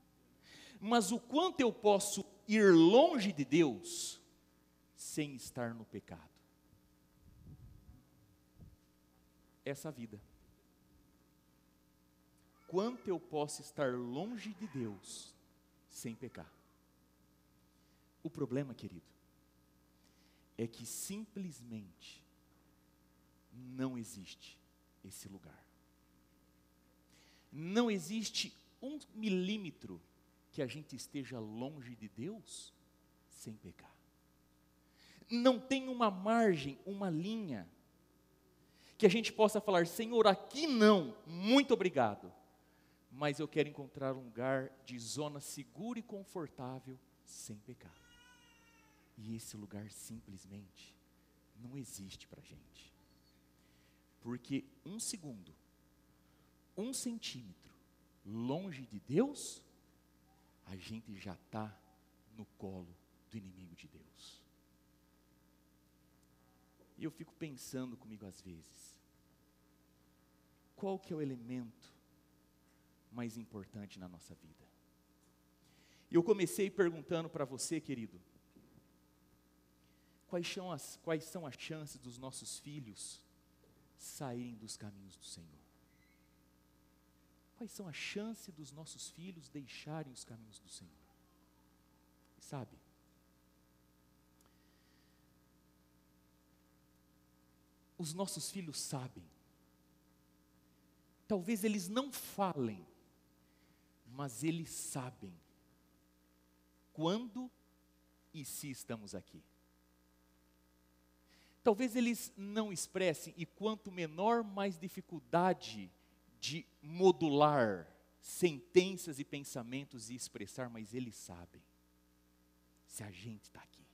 Mas o quanto eu posso ir longe de Deus, sem estar no pecado. Essa vida. Quanto eu posso estar longe de Deus, sem pecar. O problema, querido, é que simplesmente não existe esse lugar. Não existe 1 milímetro que a gente esteja longe de Deus sem pecar. Não tem uma margem, uma linha, que a gente possa falar, Senhor, aqui não, muito obrigado, mas eu quero encontrar um lugar de zona segura e confortável, sem pecar. E esse lugar simplesmente não existe para a gente. Porque 1 segundo, 1 centímetro longe de Deus, a gente já está no colo do inimigo de Deus. E eu fico pensando comigo às vezes, qual que é o elemento mais importante na nossa vida? E eu comecei perguntando para você, querido, quais são as chances dos nossos filhos saírem dos caminhos do Senhor? Quais são as chances dos nossos filhos deixarem os caminhos do Senhor? E sabe, os nossos filhos sabem. Talvez eles não falem, mas eles sabem quando e se estamos aqui. Talvez eles não expressem, e quanto menor, mais dificuldade de modular sentenças e pensamentos e expressar, mas eles sabem, se a gente está aqui.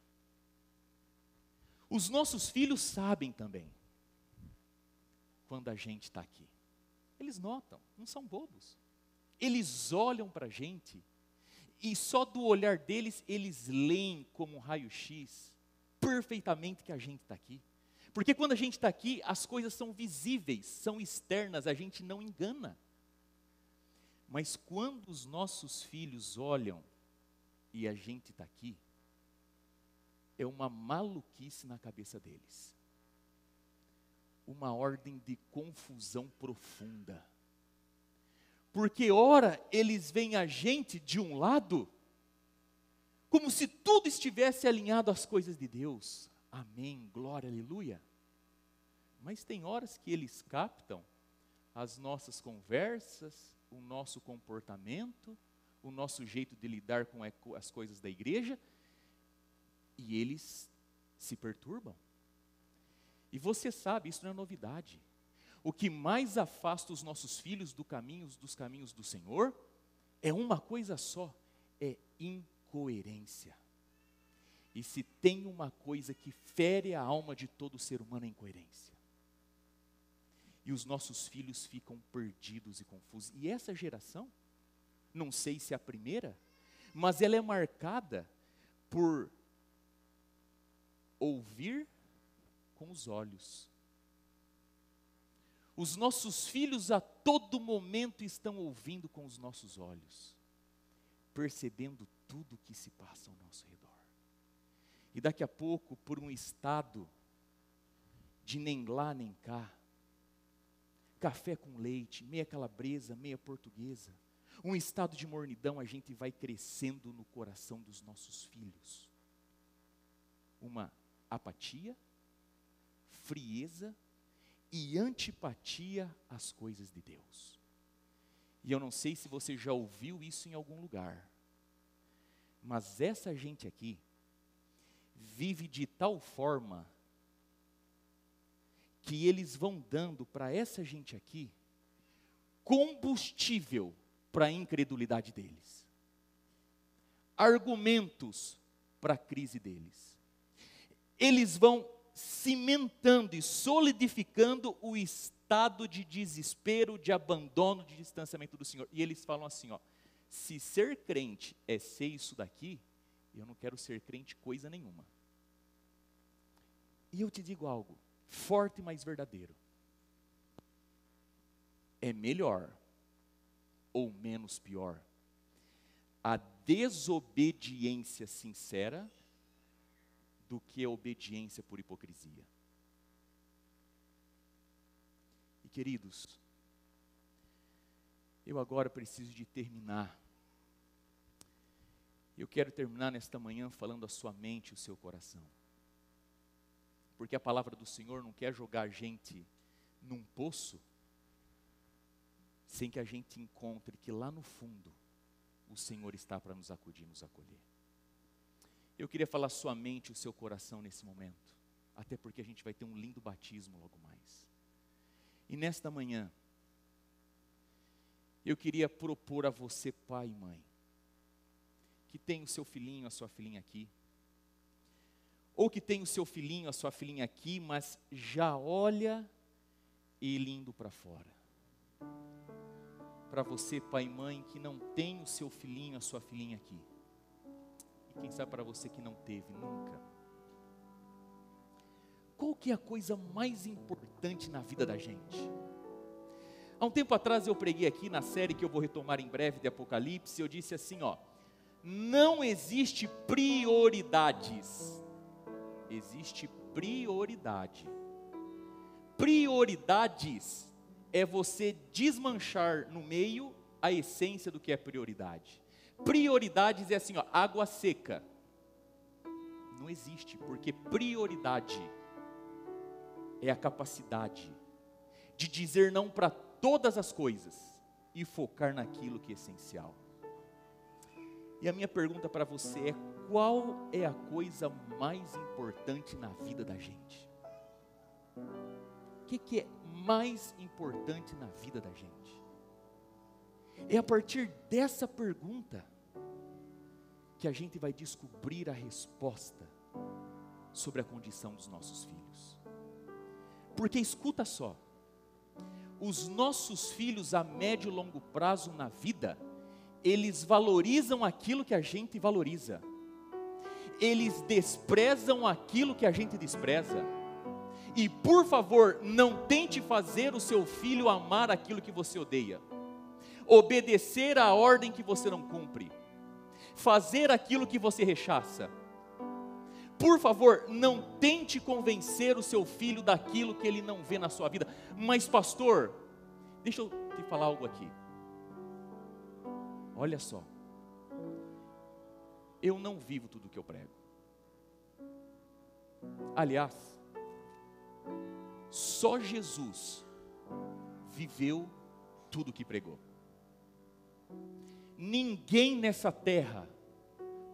Os nossos filhos sabem também, quando a gente está aqui. Eles notam, não são bobos. Eles olham para a gente, e só do olhar deles, eles leem como um raio-x, perfeitamente que a gente está aqui. Porque quando a gente está aqui, as coisas são visíveis, são externas, a gente não engana. Mas quando os nossos filhos olham e a gente está aqui, é uma maluquice na cabeça deles. Uma ordem de confusão profunda. Porque ora eles veem a gente de um lado, como se tudo estivesse alinhado às coisas de Deus. Amém, glória, aleluia. Mas tem horas que eles captam as nossas conversas, o nosso comportamento, o nosso jeito de lidar com as coisas da igreja, e eles se perturbam. E você sabe, isso não é novidade. O que mais afasta os nossos filhos dos caminhos do Senhor, é uma coisa só, é incoerência. E se tem uma coisa que fere a alma de todo ser humano, é incoerência. E os nossos filhos ficam perdidos e confusos. E essa geração, não sei se é a primeira, mas ela é marcada por ouvir com os olhos. Os nossos filhos a todo momento estão ouvindo com os nossos olhos, percebendo tudo o que se passa ao nosso redor. E daqui a pouco, por um estado de nem lá nem cá, café com leite, meia calabresa, meia portuguesa, um estado de mornidão, a gente vai crescendo no coração dos nossos filhos. Uma apatia, frieza e antipatia às coisas de Deus. E eu não sei se você já ouviu isso em algum lugar, mas essa gente aqui vive de tal forma que eles vão dando para essa gente aqui combustível para a incredulidade deles, argumentos para a crise deles. Eles vão cimentando e solidificando o estado de desespero, de abandono, de distanciamento do Senhor. E eles falam assim, ó, se ser crente é ser isso daqui, eu não quero ser crente coisa nenhuma. E eu te digo algo, forte mas verdadeiro. É melhor ou menos pior a desobediência sincera do que a obediência por hipocrisia. E queridos, eu agora preciso de terminar. Eu quero terminar nesta manhã falando a sua mente e o seu coração. Porque a palavra do Senhor não quer jogar a gente num poço sem que a gente encontre que lá no fundo o Senhor está para nos acudir, nos acolher. Eu queria falar a sua mente e o seu coração nesse momento, até porque a gente vai ter um lindo batismo logo mais. E nesta manhã, eu queria propor a você, pai e mãe, que tem o seu filhinho, a sua filhinha aqui, ou que tem o seu filhinho, a sua filhinha aqui, mas já olha ele indo para fora. Para você, pai e mãe, que não tem o seu filhinho, a sua filhinha aqui. E quem sabe para você que não teve nunca. Qual que é a coisa mais importante na vida da gente? Há um tempo atrás eu preguei aqui na série que eu vou retomar em breve de Apocalipse, eu disse assim, ó, não existe prioridades. Existe prioridade. Prioridades é você desmanchar no meio a essência do que é prioridade. Prioridades é assim, ó, água seca. Não existe, porque prioridade é a capacidade de dizer não para todas as coisas e focar naquilo que é essencial. E a minha pergunta para você é, qual é a coisa mais importante na vida da gente? O que é mais importante na vida da gente? É a partir dessa pergunta que a gente vai descobrir a resposta sobre a condição dos nossos filhos. Porque escuta só, os nossos filhos a médio e longo prazo na vida, eles valorizam aquilo que a gente valoriza. Eles desprezam aquilo que a gente despreza. E por favor, não tente fazer o seu filho amar aquilo que você odeia. Obedecer à ordem que você não cumpre. Fazer aquilo que você rechaça. Por favor, não tente convencer o seu filho daquilo que ele não vê na sua vida. Mas pastor, deixa eu te falar algo aqui. Olha só, eu não vivo tudo o que eu prego. Aliás, só Jesus viveu tudo o que pregou. Ninguém nessa terra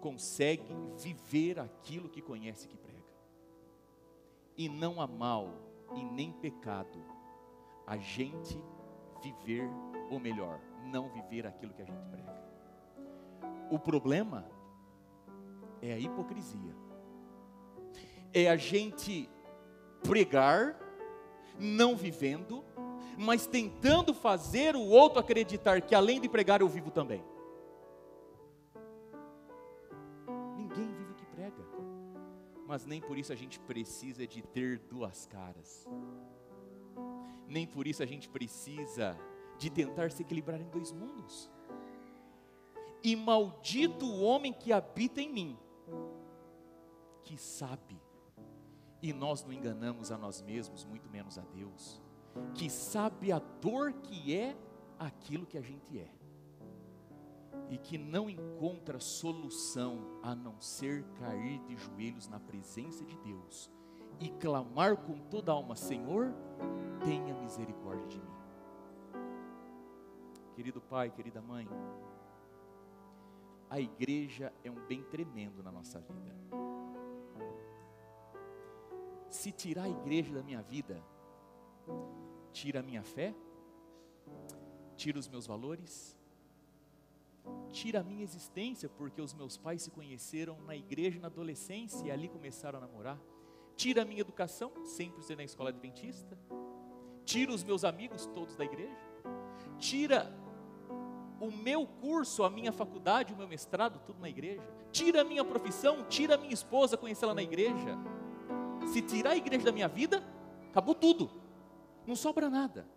consegue viver aquilo que conhece e que prega. E não há mal e nem pecado a gente viver, ou melhor, não viver aquilo que a gente prega. O problema é a hipocrisia. É a gente pregar, não vivendo, mas tentando fazer o outro acreditar que além de pregar eu vivo também. Ninguém vive o que prega, mas nem por isso a gente precisa de ter duas caras, nem por isso a gente precisa de tentar se equilibrar em dois mundos. E maldito o homem que habita em mim, que sabe, e nós não enganamos a nós mesmos, muito menos a Deus, que sabe a dor que é aquilo que a gente é, e que não encontra solução a não ser cair de joelhos na presença de Deus, e clamar com toda a alma: Senhor, tenha misericórdia de mim. Querido pai, querida mãe, a igreja é um bem tremendo na nossa vida. Se tirar a igreja da minha vida, tira a minha fé, tira os meus valores, tira a minha existência, porque os meus pais se conheceram na igreja na adolescência e ali começaram a namorar. Tira a minha educação, sempre ser na escola adventista. Tira os meus amigos todos da igreja. Tira o meu curso, a minha faculdade, o meu mestrado, tudo na igreja. Tira a minha profissão, tira a minha esposa, conhecê-la na igreja. Se tirar a igreja da minha vida, acabou tudo, não sobra nada.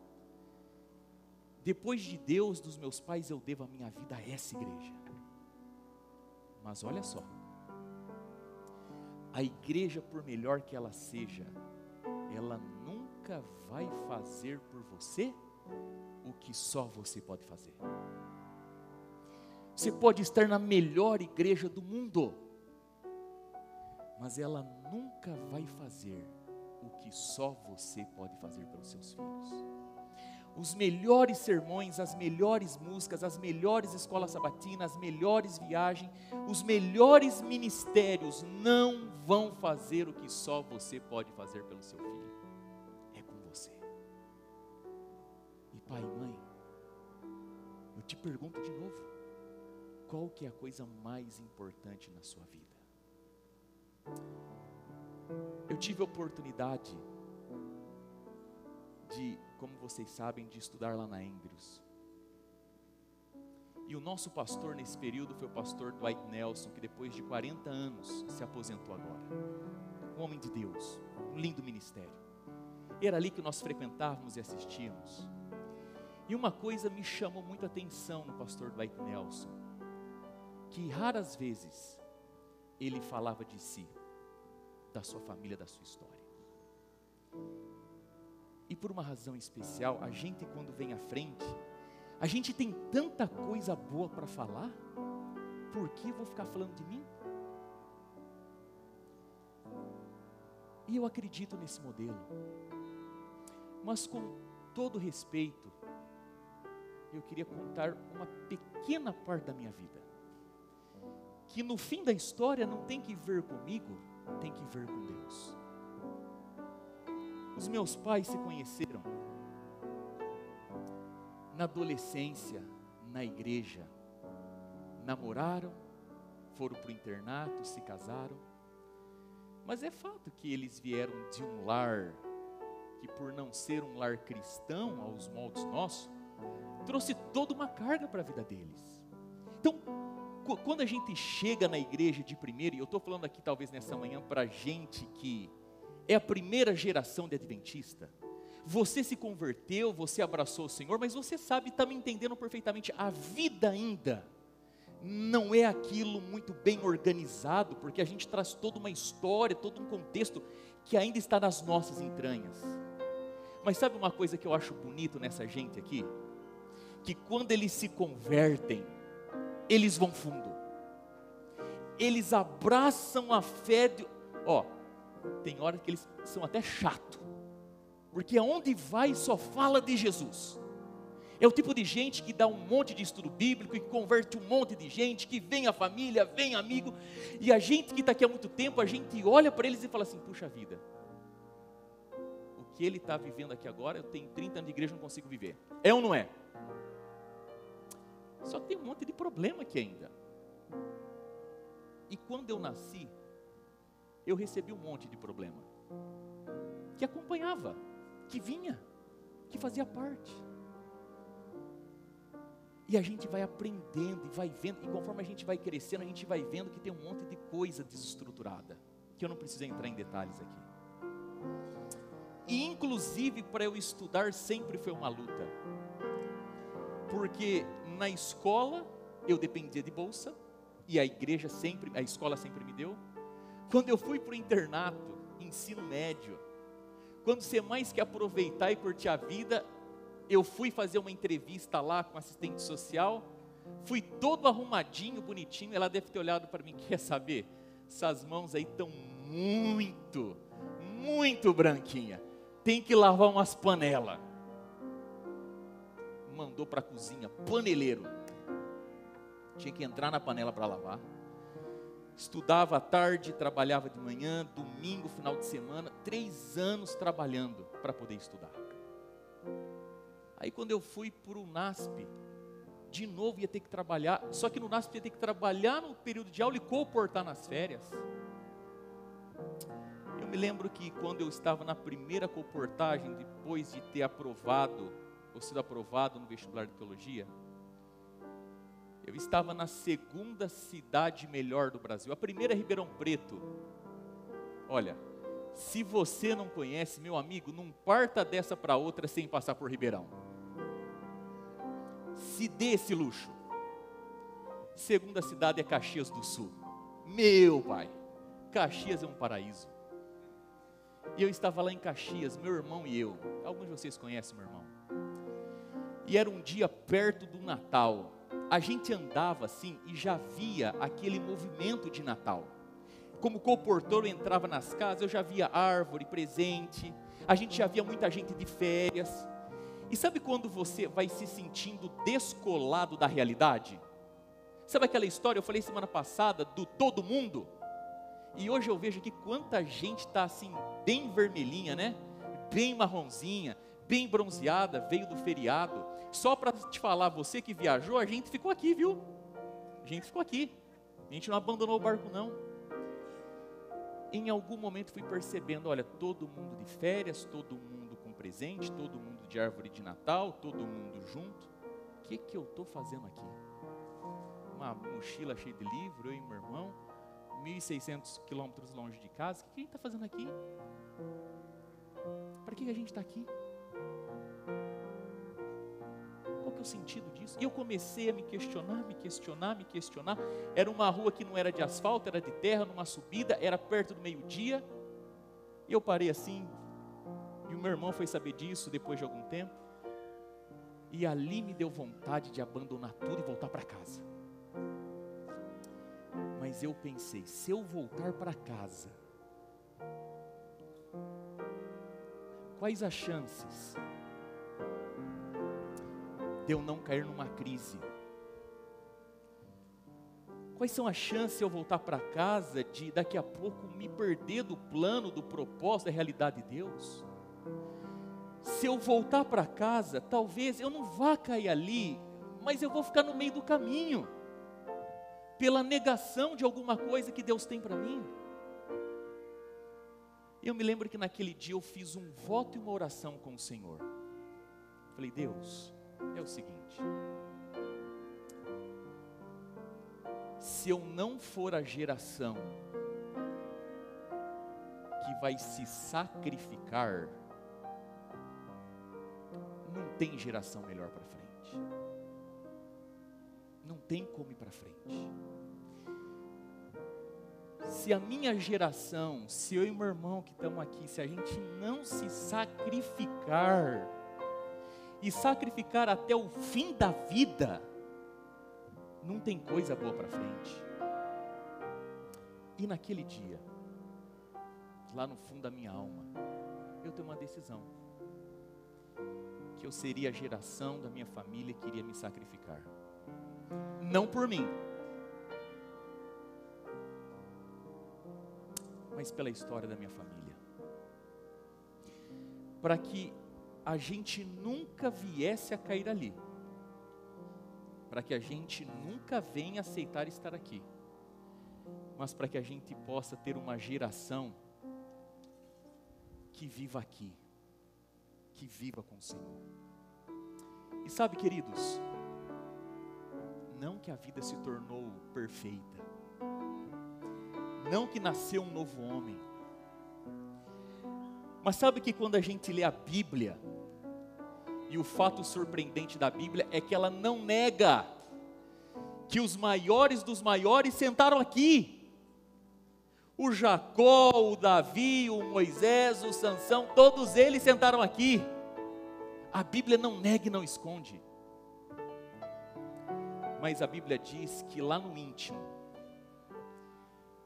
Depois de Deus, dos meus pais, eu devo a minha vida a essa igreja. Mas olha só, a igreja, por melhor que ela seja, ela nunca vai fazer por você o que só você pode fazer. Você pode estar na melhor igreja do mundo, mas ela nunca vai fazer o que só você pode fazer pelos seus filhos. Os melhores sermões, as melhores músicas, as melhores escolas sabatinas, as melhores viagens, os melhores ministérios não vão fazer o que só você pode fazer pelo seu filho. É com você. E pai e mãe, eu te pergunto de novo, qual que é a coisa mais importante na sua vida? Eu tive a oportunidade de, como vocês sabem, de estudar lá na Andrews. E o nosso pastor nesse período foi o pastor Dwight Nelson, que depois de 40 anos se aposentou agora. Um homem de Deus, um lindo ministério. Era ali que nós frequentávamos e assistíamos. E uma coisa me chamou muita atenção no pastor Dwight Nelson, que raras vezes ele falava de si, da sua família, da sua história. E por uma razão especial, a gente quando vem à frente, a gente tem tanta coisa boa para falar, por que eu vou ficar falando de mim? E eu acredito nesse modelo, mas com todo respeito, eu queria contar uma pequena parte da minha vida, que no fim da história não tem que ver comigo, tem que ver com Deus. Os meus pais se conheceram na adolescência, na igreja, namoraram, foram para o internato, se casaram, mas é fato que eles vieram de um lar, que por não ser um lar cristão, aos moldes nossos, trouxe toda uma carga para a vida deles. Então, quando a gente chega na igreja de primeiro, e eu estou falando aqui talvez nessa manhã para gente que é a primeira geração de adventista, você se converteu, você abraçou o Senhor, mas você sabe, está me entendendo perfeitamente, a vida ainda não é aquilo muito bem organizado, porque a gente traz toda uma história, todo um contexto que ainda está nas nossas entranhas. Mas sabe uma coisa que eu acho bonito nessa gente aqui? Que quando eles se convertem, eles vão fundo, eles abraçam a fé, tem hora que eles são até chato, porque aonde vai só fala de Jesus. É o tipo de gente que dá um monte de estudo bíblico, e converte um monte de gente, que vem a família, vem amigo, e a gente que está aqui há muito tempo, a gente olha para eles e fala assim, puxa vida, o que ele está vivendo aqui agora, eu tenho 30 anos de igreja e não consigo viver. É ou não é? Só que tem um monte de problema aqui ainda. E quando eu nasci, eu recebi um monte de problema, que acompanhava, que vinha. que fazia parte. E a gente vai aprendendo e vai vendo, e conforme a gente vai crescendo, a gente vai vendo que tem um monte de coisa desestruturada, que eu não preciso entrar em detalhes aqui. E inclusive para eu estudar sempre foi uma luta, porque na escola eu dependia de bolsa, e a escola sempre me deu. Quando eu fui para o internato, ensino médio, quando você mais quer aproveitar e curtir a vida, eu fui fazer uma entrevista lá com assistente social, fui todo arrumadinho, bonitinho, ela deve ter olhado para mim, quer saber? Essas mãos aí estão muito, muito branquinha, tem que lavar umas panelas. Mandou para a cozinha, paneleiro, tinha que entrar na panela para lavar. Estudava à tarde, trabalhava de manhã, domingo, final de semana, 3 anos trabalhando para poder estudar. Aí quando eu fui para o NASP, de novo ia ter que trabalhar, só que no NASP ia ter que trabalhar no período de aula e comportar nas férias. Eu me lembro que quando eu estava na primeira comportagem, depois de ter sido aprovado no vestibular de teologia, eu estava na segunda cidade melhor do Brasil, a primeira é Ribeirão Preto. Olha, se você não conhece, meu amigo, não parta dessa para outra sem passar por Ribeirão. Se dê esse luxo. Segunda cidade é Caxias do Sul. Meu pai, Caxias é um paraíso. E eu estava lá em Caxias, meu irmão e eu. Alguns de vocês conhecem meu irmão. E era um dia perto do Natal. A gente andava assim e já via aquele movimento de Natal. Como o comportor entrava nas casas, eu já via árvore, presente. A gente já via muita gente de férias. E sabe quando você vai se sentindo descolado da realidade? Sabe aquela história, eu falei semana passada, do todo mundo? E hoje eu vejo aqui quanta gente está assim, bem vermelhinha, né? Bem marronzinha, bem bronzeada, veio do feriado. Só para te falar, você que viajou, a gente ficou aqui, viu? A gente ficou aqui. A gente não abandonou o barco, não. Em algum momento fui percebendo, olha, todo mundo de férias, todo mundo com presente, todo mundo de árvore de Natal, todo mundo junto. O que eu estou fazendo aqui? Uma mochila cheia de livro, eu e meu irmão, 1.600 quilômetros longe de casa. O que a gente está fazendo aqui? Para que a gente está aqui? Qual que é o sentido disso? E eu comecei a me questionar. Era uma rua que não era de asfalto, era de terra, numa subida, era perto do meio-dia. E eu parei assim, e o meu irmão foi saber disso depois de algum tempo. E ali me deu vontade de abandonar tudo e voltar para casa. Mas eu pensei, se eu voltar para casa, quais as chances de eu não cair numa crise? Quais são as chances de eu voltar para casa, de daqui a pouco me perder do plano, do propósito, da realidade de Deus? Se eu voltar para casa, talvez eu não vá cair ali, mas eu vou ficar no meio do caminho, pela negação de alguma coisa que Deus tem para mim. Eu me lembro que naquele dia eu fiz um voto e uma oração com o Senhor. Falei, Deus, é o seguinte, se eu não for a geração que vai se sacrificar, não tem geração melhor para frente. Não tem como ir para frente. Se a minha geração, se eu e meu irmão que estamos aqui, se a gente não se sacrificar, e sacrificar até o fim da vida, não tem coisa boa para frente. E naquele dia, lá no fundo da minha alma, eu tenho uma decisão, que eu seria a geração da minha família que iria me sacrificar, não por mim, mas pela história da minha família, para que a gente nunca viesse a cair ali, para que a gente nunca venha aceitar estar aqui, mas para que a gente possa ter uma geração que viva aqui, que viva com o Senhor. E sabe, queridos, não que a vida se tornou perfeita, não que nasceu um novo homem, mas sabe que quando a gente lê a Bíblia, e o fato surpreendente da Bíblia é que ela não nega que os maiores dos maiores sentaram aqui. O Jacó, o Davi, o Moisés, o Sansão, todos eles sentaram aqui. A Bíblia não nega e não esconde. Mas a Bíblia diz que lá no íntimo,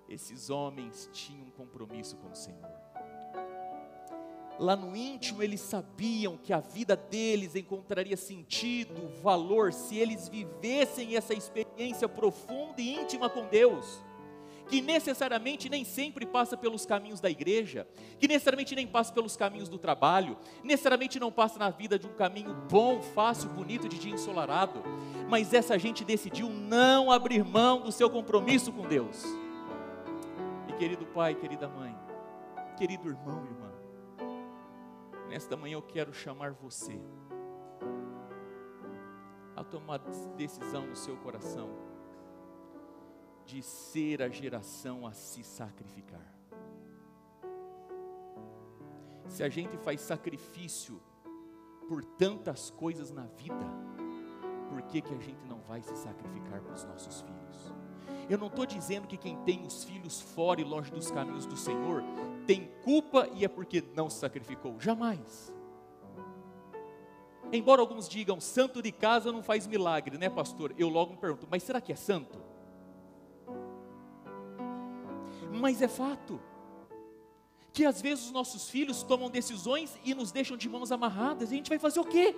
esses homens tinham um compromisso com o Senhor. Lá no íntimo eles sabiam que a vida deles encontraria sentido, valor, se eles vivessem essa experiência profunda e íntima com Deus, que necessariamente nem sempre passa pelos caminhos da igreja, que necessariamente nem passa pelos caminhos do trabalho, necessariamente não passa na vida de um caminho bom, fácil, bonito, de dia ensolarado, mas essa gente decidiu não abrir mão do seu compromisso com Deus. E querido pai, querida mãe, querido irmão e irmã, nesta manhã eu quero chamar você a tomar decisão no seu coração de ser a geração a se sacrificar. Se a gente faz sacrifício por tantas coisas na vida, por que a gente não vai se sacrificar para os nossos filhos? Eu não estou dizendo que quem tem os filhos fora e longe dos caminhos do Senhor tem culpa e é porque não se sacrificou, jamais. Embora alguns digam, santo de casa não faz milagre, né, pastor? Eu logo me pergunto, mas será que é santo? Mas é fato que às vezes os nossos filhos tomam decisões e nos deixam de mãos amarradas, e a gente vai fazer o quê?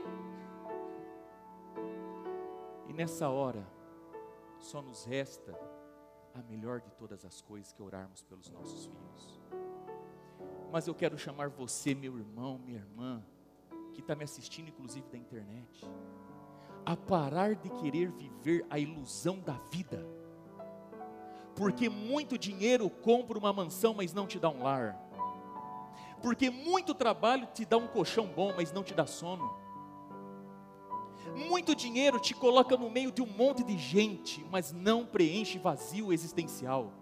E nessa hora, só nos resta a melhor de todas as coisas, que é orarmos pelos nossos filhos. Mas eu quero chamar você, meu irmão, minha irmã, que está me assistindo inclusive da internet, a parar de querer viver a ilusão da vida, porque muito dinheiro compra uma mansão, mas não te dá um lar, porque muito trabalho te dá um colchão bom, mas não te dá sono, muito dinheiro te coloca no meio de um monte de gente, mas não preenche vazio existencial.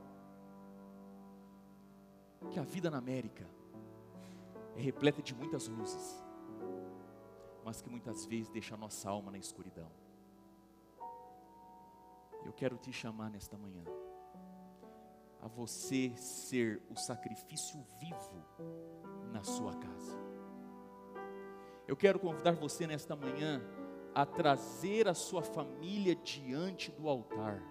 Que a vida na América é repleta de muitas luzes, mas que muitas vezes deixa a nossa alma na escuridão. Eu quero te chamar nesta manhã a você ser o sacrifício vivo na sua casa. Eu quero convidar você nesta manhã a trazer a sua família diante do altar.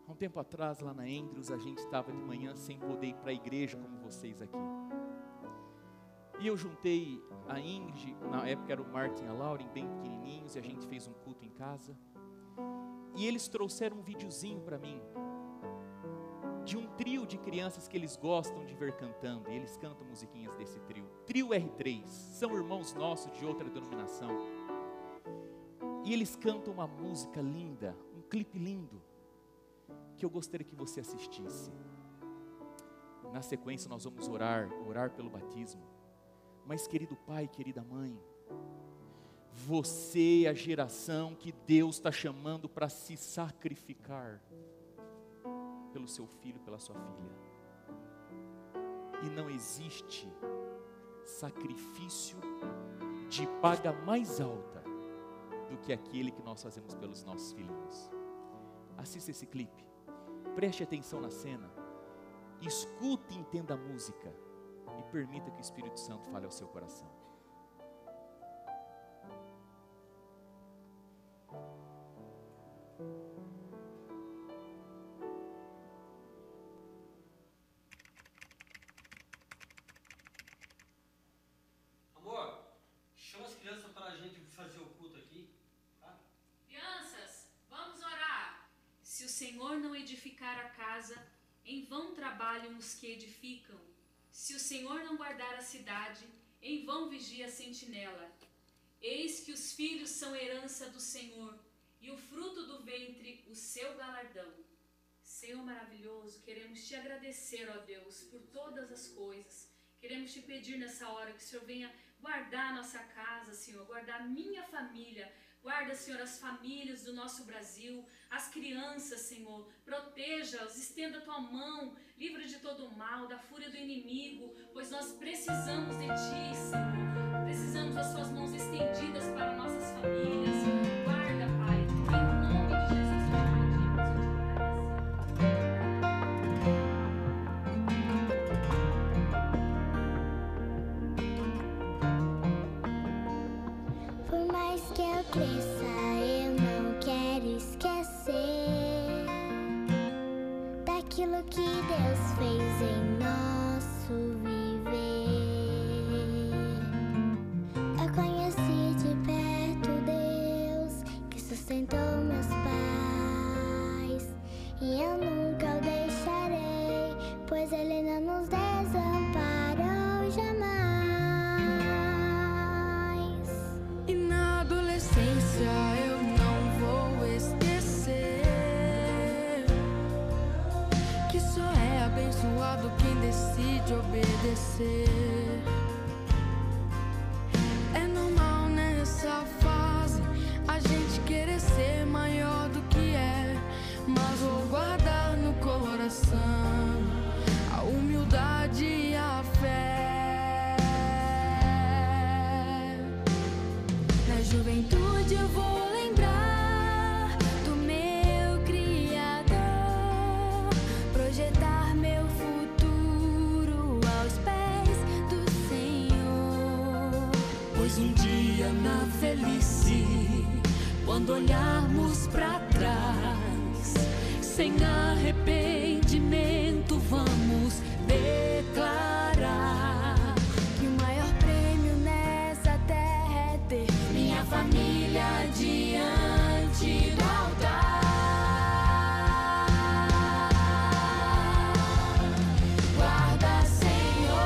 Há um tempo atrás, lá na Andrews, a gente estava de manhã sem poder ir para a igreja como vocês aqui. E eu juntei a Ingrid, na época era o Martin e a Lauren, bem pequenininhos, e a gente fez um culto em casa. E eles trouxeram um videozinho para mim, de um trio de crianças que eles gostam de ver cantando, e eles cantam musiquinhas desse trio. Trio R3, são irmãos nossos de outra denominação. E eles cantam uma música linda, um clipe lindo, que eu gostaria que você assistisse. Na sequência nós vamos orar pelo batismo. Mas querido pai, querida mãe, você é a geração que Deus está chamando para se sacrificar pelo seu filho, pela sua filha. E não existe sacrifício de paga mais alta do que aquele que nós fazemos pelos nossos filhinhos. Assista esse clipe, preste atenção na cena, escute e entenda a música, e permita que o Espírito Santo fale ao seu coração. Amor, chama as crianças para a gente fazer o culto aqui, tá? Crianças, vamos orar. Se o Senhor não edificar a casa, em vão trabalham os que edificam. Se o Senhor não guardar a cidade, em vão vigia a sentinela. Eis que os filhos são herança do Senhor, e o fruto do ventre o seu galardão. Senhor maravilhoso, queremos te agradecer, ó Deus, por todas as coisas. Queremos te pedir nessa hora que o Senhor venha guardar a nossa casa, Senhor, guardar a minha família. Guarda, Senhor, as famílias do nosso Brasil, as crianças, Senhor. Proteja-os, estenda a tua mão, livra de todo o mal, da fúria do inimigo, pois nós precisamos de ti, Senhor. Precisamos das suas mãos estendidas para nossas famílias. Guarda, Pai, em nome de Jesus, nós pedimos e te agradecemos. Por mais que eu cresça, eu não quero esquecer daquilo que Deus fez em nosso viver. Eu conheci de perto Deus que sustentou meus pais, e eu nunca o deixarei, pois Ele não nos desamparou jamais. E na adolescência eu não vou esquecer que só é abençoado quem decide obedecer. É normal nessa fase a gente querer ser maior do que é, mas vou guardar no coração a humildade e a fé. Na juventude eu vou lembrar do meu Criador, projetar meu futuro aos pés do Senhor. Pois um dia na velhice, quando olharmos pra trás, sem arrependimento vamos declarar Que o maior prêmio nessa terra é ter minha família diante do altar. Guarda, Senhor,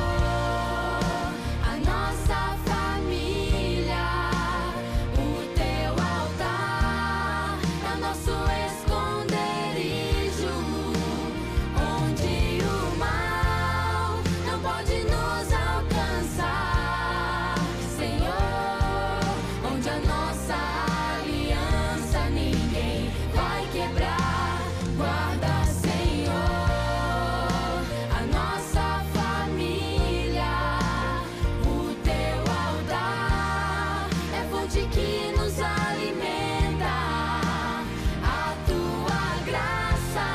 a nossa família. O teu altar é o nosso esconderijo, onde o mal não pode nos alcançar. Senhor, onde a nossa aliança ninguém vai quebrar. Guarda, Senhor, a nossa família. O teu altar é fonte que nos alimenta. A tua graça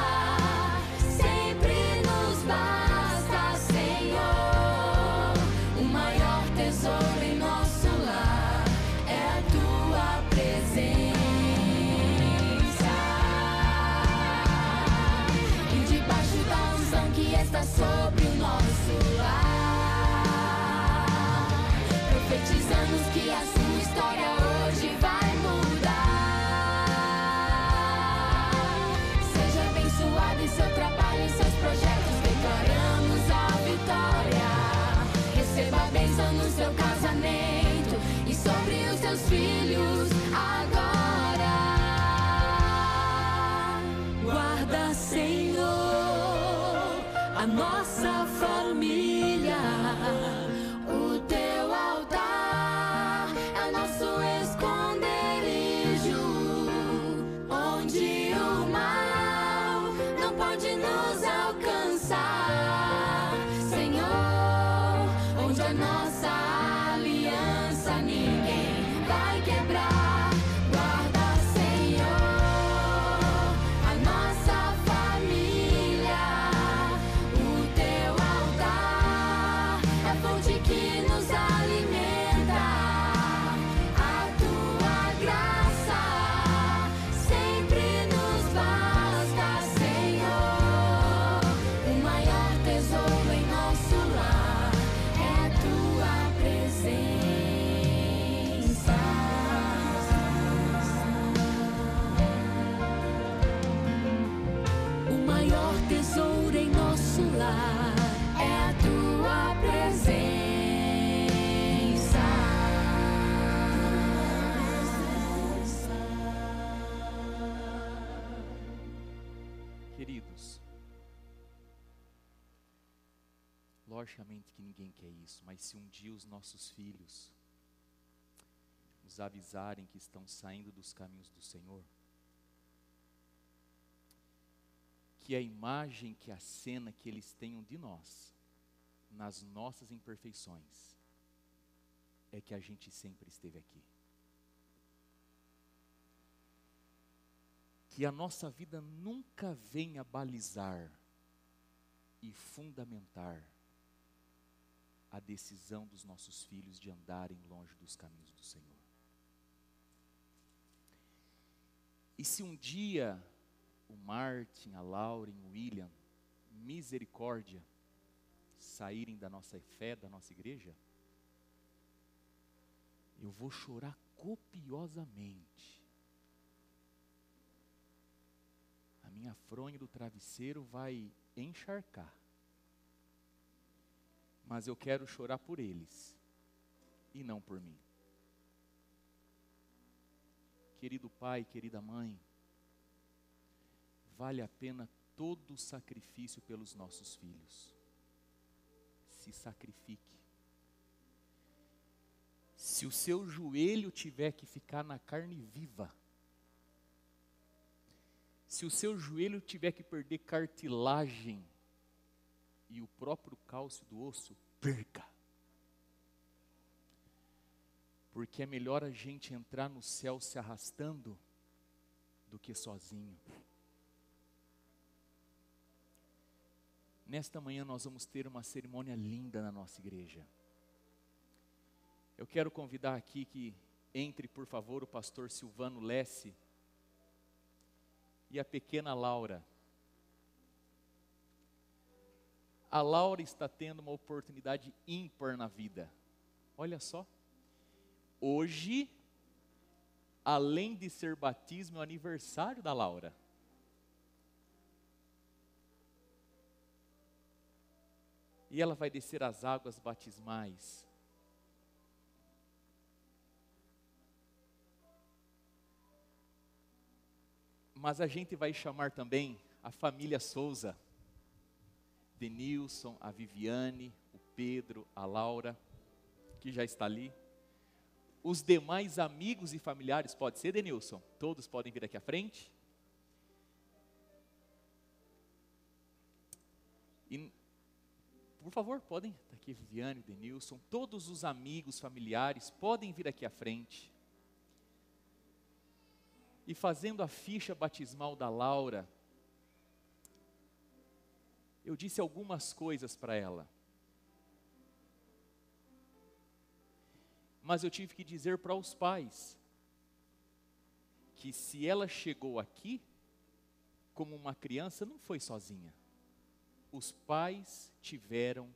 sempre nos basta, Senhor. O maior tesouro em nosso lar é a tua presença. E debaixo da unção que está sobre o nosso lar, profetizamos que a sua história hoje vai mudar. Seja abençoado em seu trabalho, em seus projetos, declaramos a vitória. Receba a bênção no seu casamento e sobre os seus filhos agora. Guarda, Senhor, a nossa família. O teu altar é o nosso esconderijo, onde o mal não pode nos alcançar. Senhor, onde a nossa aliança ninguém vai quebrar. Guarda, Senhor, a nossa família. O teu altar é fonte que nos alimenta. A tua graça sempre nos basta, Senhor. O maior logicamente que ninguém quer isso, mas se um dia os nossos filhos nos avisarem que estão saindo dos caminhos do Senhor, que a imagem, que a cena que eles tenham de nós, nas nossas imperfeições, é que a gente sempre esteve aqui. Que a nossa vida nunca venha balizar e fundamentar a decisão dos nossos filhos de andarem longe dos caminhos do Senhor. E se um dia o Martin, a Lauren, o William, misericórdia, saírem da nossa fé, da nossa igreja, eu vou chorar copiosamente. A minha fronha do travesseiro vai encharcar. Mas eu quero chorar por eles e não por mim. Querido pai, querida mãe, vale a pena todo o sacrifício pelos nossos filhos. Se sacrifique. Se o seu joelho tiver que ficar na carne viva, se o seu joelho tiver que perder cartilagem e o próprio cálcio do osso, perca. Porque é melhor a gente entrar no céu se arrastando do que sozinho. Nesta manhã nós vamos ter uma cerimônia linda na nossa igreja. Eu quero convidar aqui que entre, por favor, o pastor Silvano Lesse e a pequena Laura. A Laura está tendo uma oportunidade ímpar na vida. Olha só. Hoje, além de ser batismo, é o aniversário da Laura. E ela vai descer as águas batismais. Mas a gente vai chamar também a família Souza. Denilson, a Viviane, o Pedro, a Laura, que já está ali. Os demais amigos e familiares, pode ser, Denilson? Todos podem vir aqui à frente. E, por favor, podem. Está aqui Viviane, Denilson. Todos os amigos, familiares, podem vir aqui à frente. E fazendo a ficha batismal da Laura, eu disse algumas coisas para ela. Mas eu tive que dizer para os pais que se ela chegou aqui como uma criança, não foi sozinha. Os pais tiveram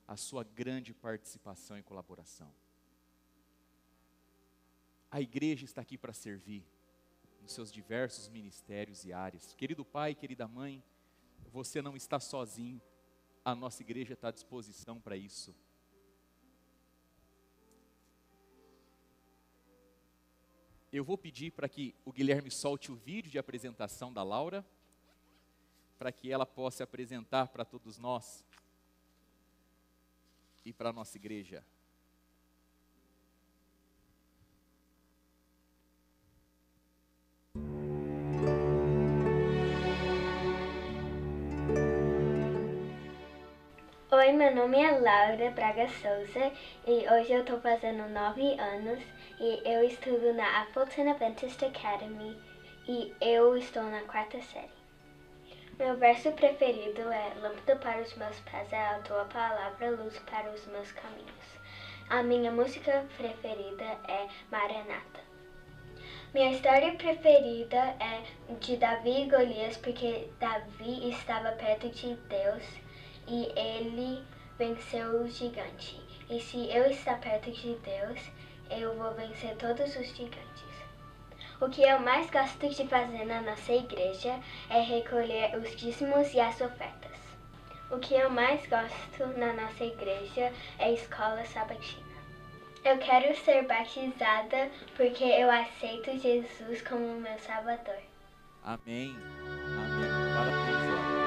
a sua grande participação e colaboração. A igreja está aqui para servir nos seus diversos ministérios e áreas. Querido pai, querida mãe, você não está sozinho. A nossa igreja está à disposição para isso. Eu vou pedir para que o Guilherme solte o vídeo de apresentação da Laura, para que ela possa apresentar para todos nós e para a nossa igreja. Oi, meu nome é Laura Braga Souza e hoje eu estou fazendo 9 anos e eu estudo na Appleton Adventist Academy e eu estou na 4ª série. Meu verso preferido é: lâmpada para os meus pés é a tua palavra, luz para os meus caminhos. A minha música preferida é Maranata. Minha história preferida é de Davi e Golias, porque Davi estava perto de Deus e ele venceu o gigante. E se eu estar perto de Deus, eu vou vencer todos os gigantes. O que eu mais gosto de fazer na nossa igreja é recolher os dízimos e as ofertas. O que eu mais gosto na nossa igreja é a escola sabatina. Eu quero ser batizada porque eu aceito Jesus como meu Salvador. Amém. Amém. Parabéns, Laura.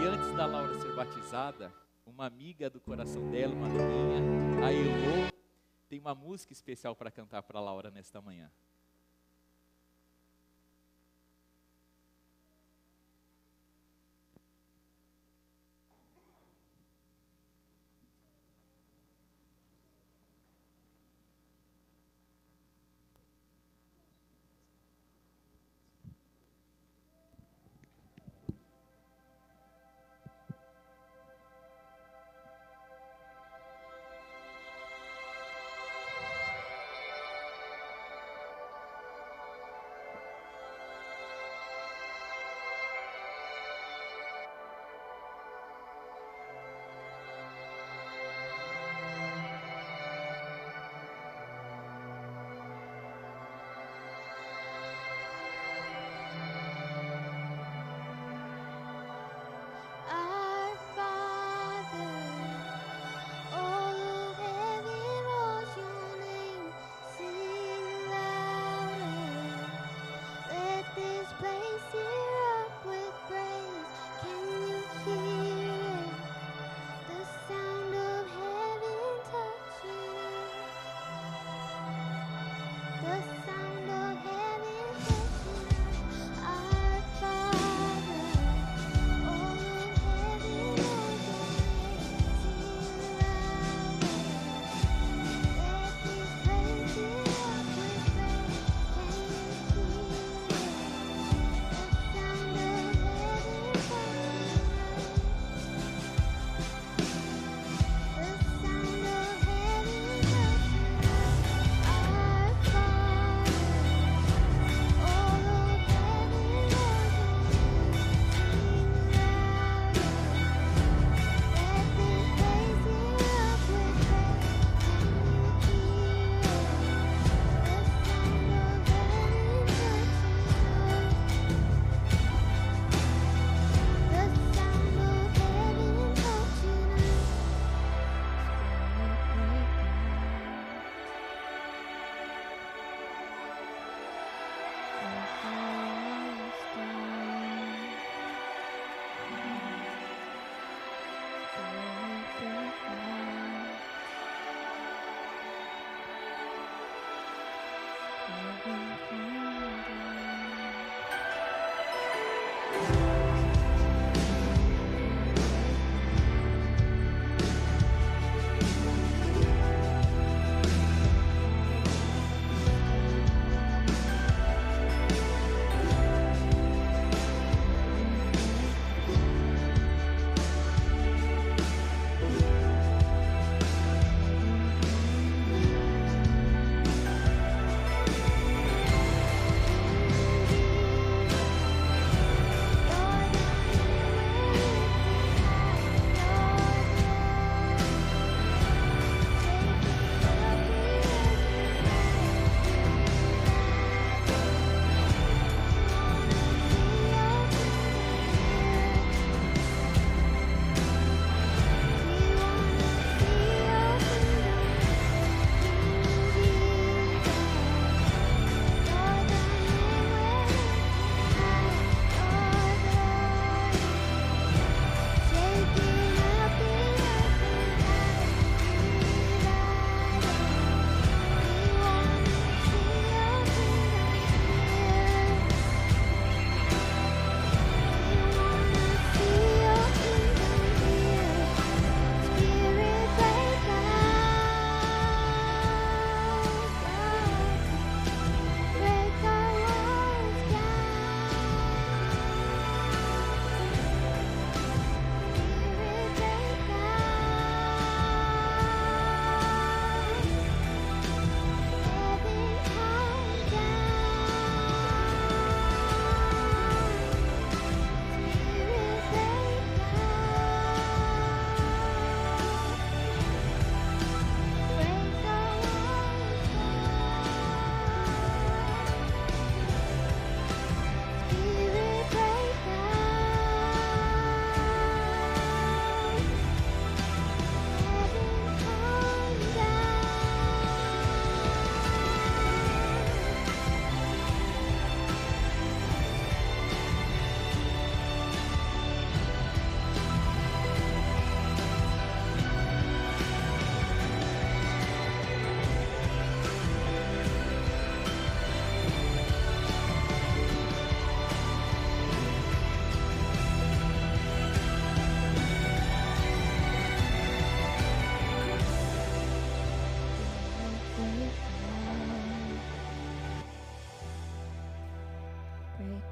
E antes da Laura ser batizada, uma uma amiga do coração dela, uma amiguinha, a Elô, tem uma música especial para cantar para a Laura nesta manhã. Our Father, all of heaven rolls your name. Sing louder. Let this place erupt with praise. Can you hear it? The sound of heaven touching earth. The sound of heaven touching earth. Our Father, all of heaven rolls your name. Sing louder. Let this place erupt with praise. Can you hear it? The sound of heaven touching earth. The sound of heaven touching earth. Our Father, all of heaven rolls your name. Sing louder. Let this place erupt with praise. Can you hear it? The sound of heaven touching earth. The sound of heaven touching earth.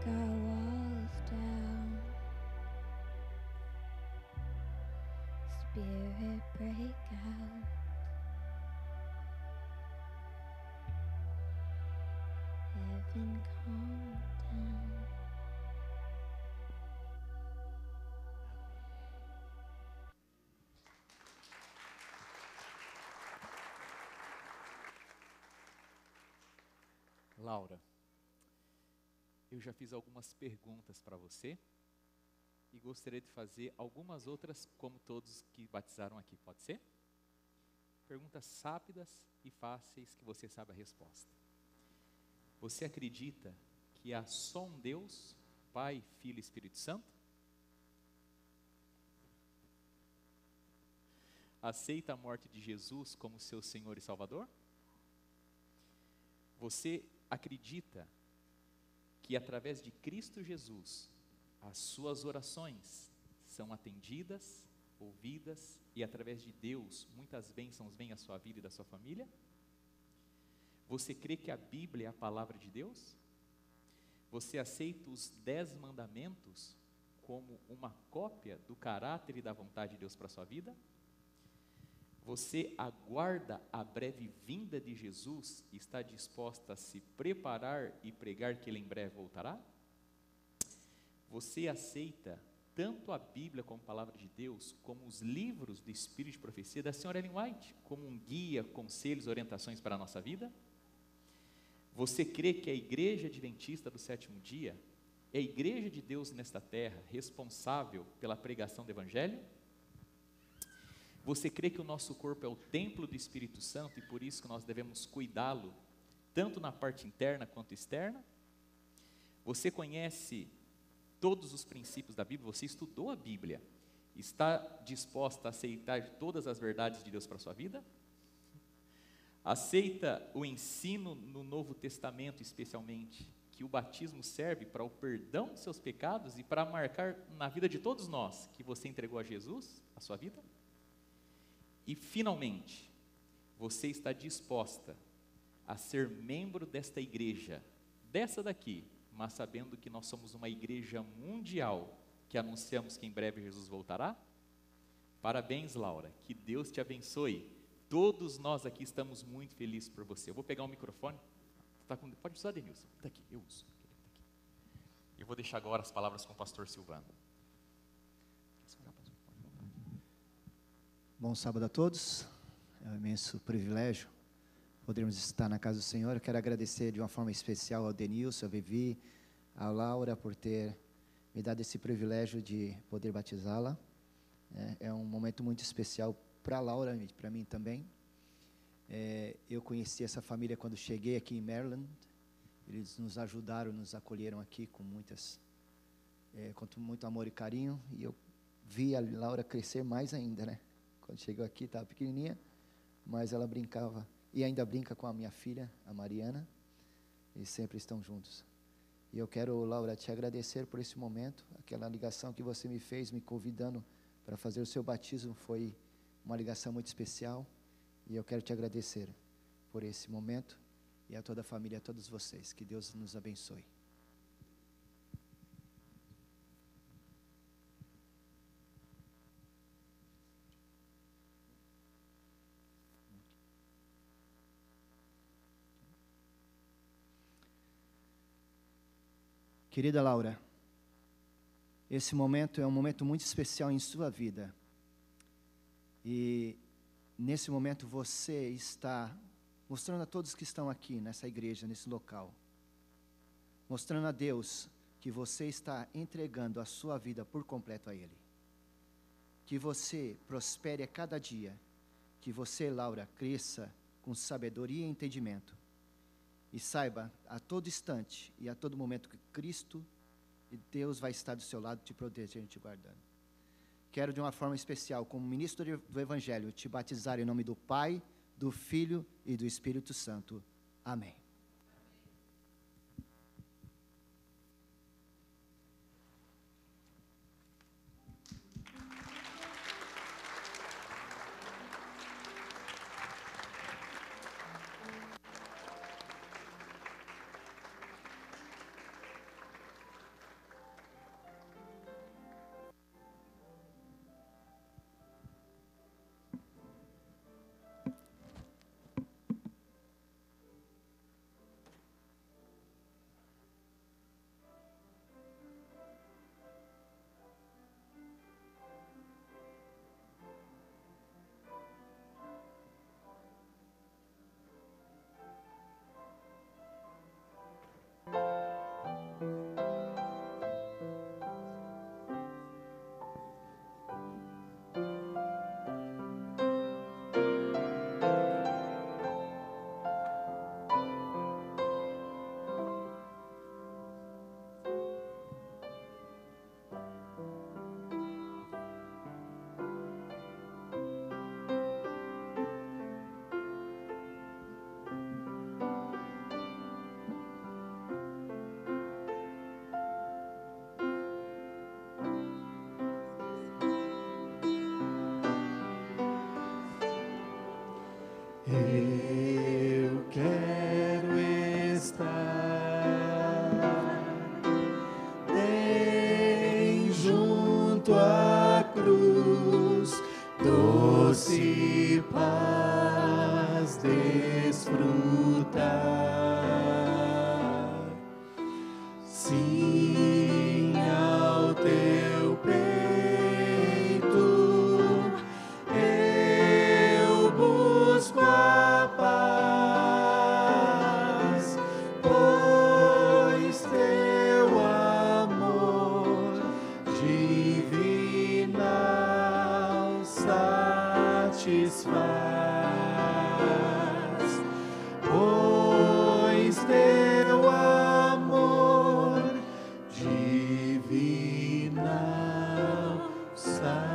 our walls down. Spirit, break out. Heaven, calm down. Laura, eu já fiz algumas perguntas para você e gostaria de fazer algumas outras, como todos que batizaram aqui, pode ser? Perguntas rápidas e fáceis que você sabe a resposta. Você acredita que há só um Deus, Pai, Filho e Espírito Santo? Aceita a morte de Jesus como seu Senhor e Salvador? Você acredita que através de Cristo Jesus, as suas orações são atendidas, ouvidas, e através de Deus, muitas bênçãos vêm à sua vida e da sua família? Você crê que a Bíblia é a palavra de Deus? Você aceita os 10 mandamentos como uma cópia do caráter e da vontade de Deus para a sua vida? Você aguarda a breve vinda de Jesus e está disposta a se preparar e pregar que Ele em breve voltará? Você aceita tanto a Bíblia como a palavra de Deus, como os livros do Espírito de Profecia da Senhora Ellen White, como um guia, conselhos, orientações para a nossa vida? Você crê que a Igreja Adventista do Sétimo Dia é a Igreja de Deus nesta terra, responsável pela pregação do Evangelho? Você crê que o nosso corpo é o templo do Espírito Santo e por isso que nós devemos cuidá-lo, tanto na parte interna quanto externa? Você conhece todos os princípios da Bíblia? Você estudou a Bíblia? Está disposta a aceitar todas as verdades de Deus para a sua vida? Aceita o ensino no Novo Testamento, especialmente, que o batismo serve para o perdão dos seus pecados e para marcar na vida de todos nós que você entregou a Jesus, a sua vida? E, finalmente, você está disposta a ser membro desta igreja, dessa daqui, mas sabendo que nós somos uma igreja mundial, que anunciamos que em breve Jesus voltará? Parabéns, Laura, que Deus te abençoe. Todos nós aqui estamos muito felizes por você. Eu vou pegar o microfone. Pode usar, Denilson. Está aqui, eu uso. Eu vou deixar agora as palavras com o pastor Silvano. Bom sábado a todos, é um imenso privilégio podermos estar na casa do Senhor. Eu quero agradecer de uma forma especial ao Denilson, ao Vivi, à Laura por ter me dado esse privilégio de poder batizá-la. É um momento muito especial para a Laura e para mim também. Eu conheci essa família quando cheguei aqui em Maryland. Eles nos ajudaram, nos acolheram aqui com muito amor e carinho, e eu vi a Laura crescer mais ainda, né? Quando chegou aqui, estava pequenininha, mas ela brincava, e ainda brinca com a minha filha, a Mariana, e sempre estão juntos. E eu quero, Laura, te agradecer por esse momento, aquela ligação que você me fez, me convidando para fazer o seu batismo, foi uma ligação muito especial, e eu quero te agradecer por esse momento, e a toda a família, a todos vocês, que Deus nos abençoe. Querida Laura, esse momento é um momento muito especial em sua vida. E nesse momento você está mostrando a todos que estão aqui nessa igreja, nesse local, mostrando a Deus que você está entregando a sua vida por completo a Ele. Que você prospere a cada dia, que você, Laura, cresça com sabedoria e entendimento. E saiba a todo instante e a todo momento que Cristo e Deus vai estar do seu lado, te protegendo e te guardando. Quero de uma forma especial, como ministro do Evangelho, te batizar em nome do Pai, do Filho e do Espírito Santo. Amém. Eu quero estar bem junto à cruz, doce paz desfrutar. Sim, ao teu peito eu busco a paz, pois teu amor divinal satisfaz, pois teu amor divinal satisfaz.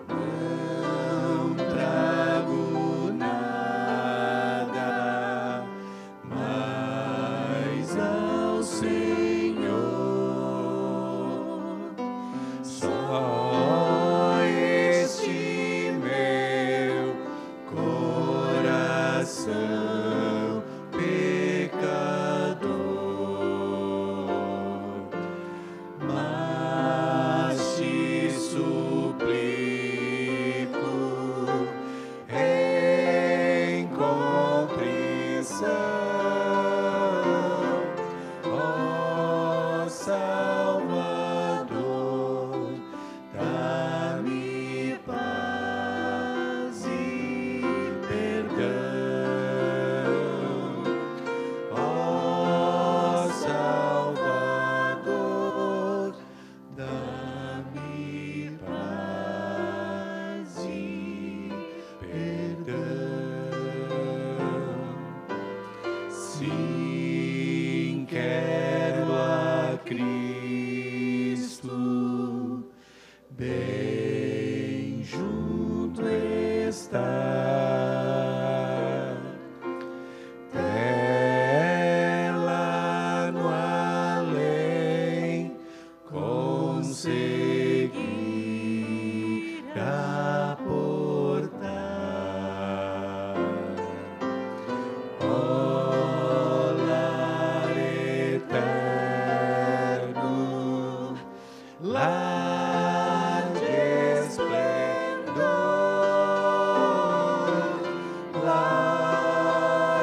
Não trago nada mais ao Senhor, só este meu coração pecador, mas te suplico em contrição, ó Salvador, dá-me paz e perdão, ó Salvador, dá-me paz e perdão. Sim, quero a Cristo bem junto estar, até lá no além conseguir aportar. Ó lar eterno, lar de esplendor, lá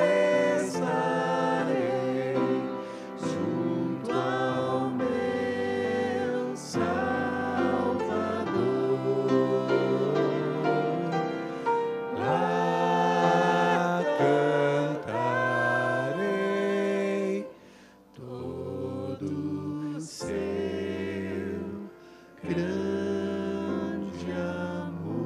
estarei junto ao meu Salvador, lá cantarei todo o seu grande amor.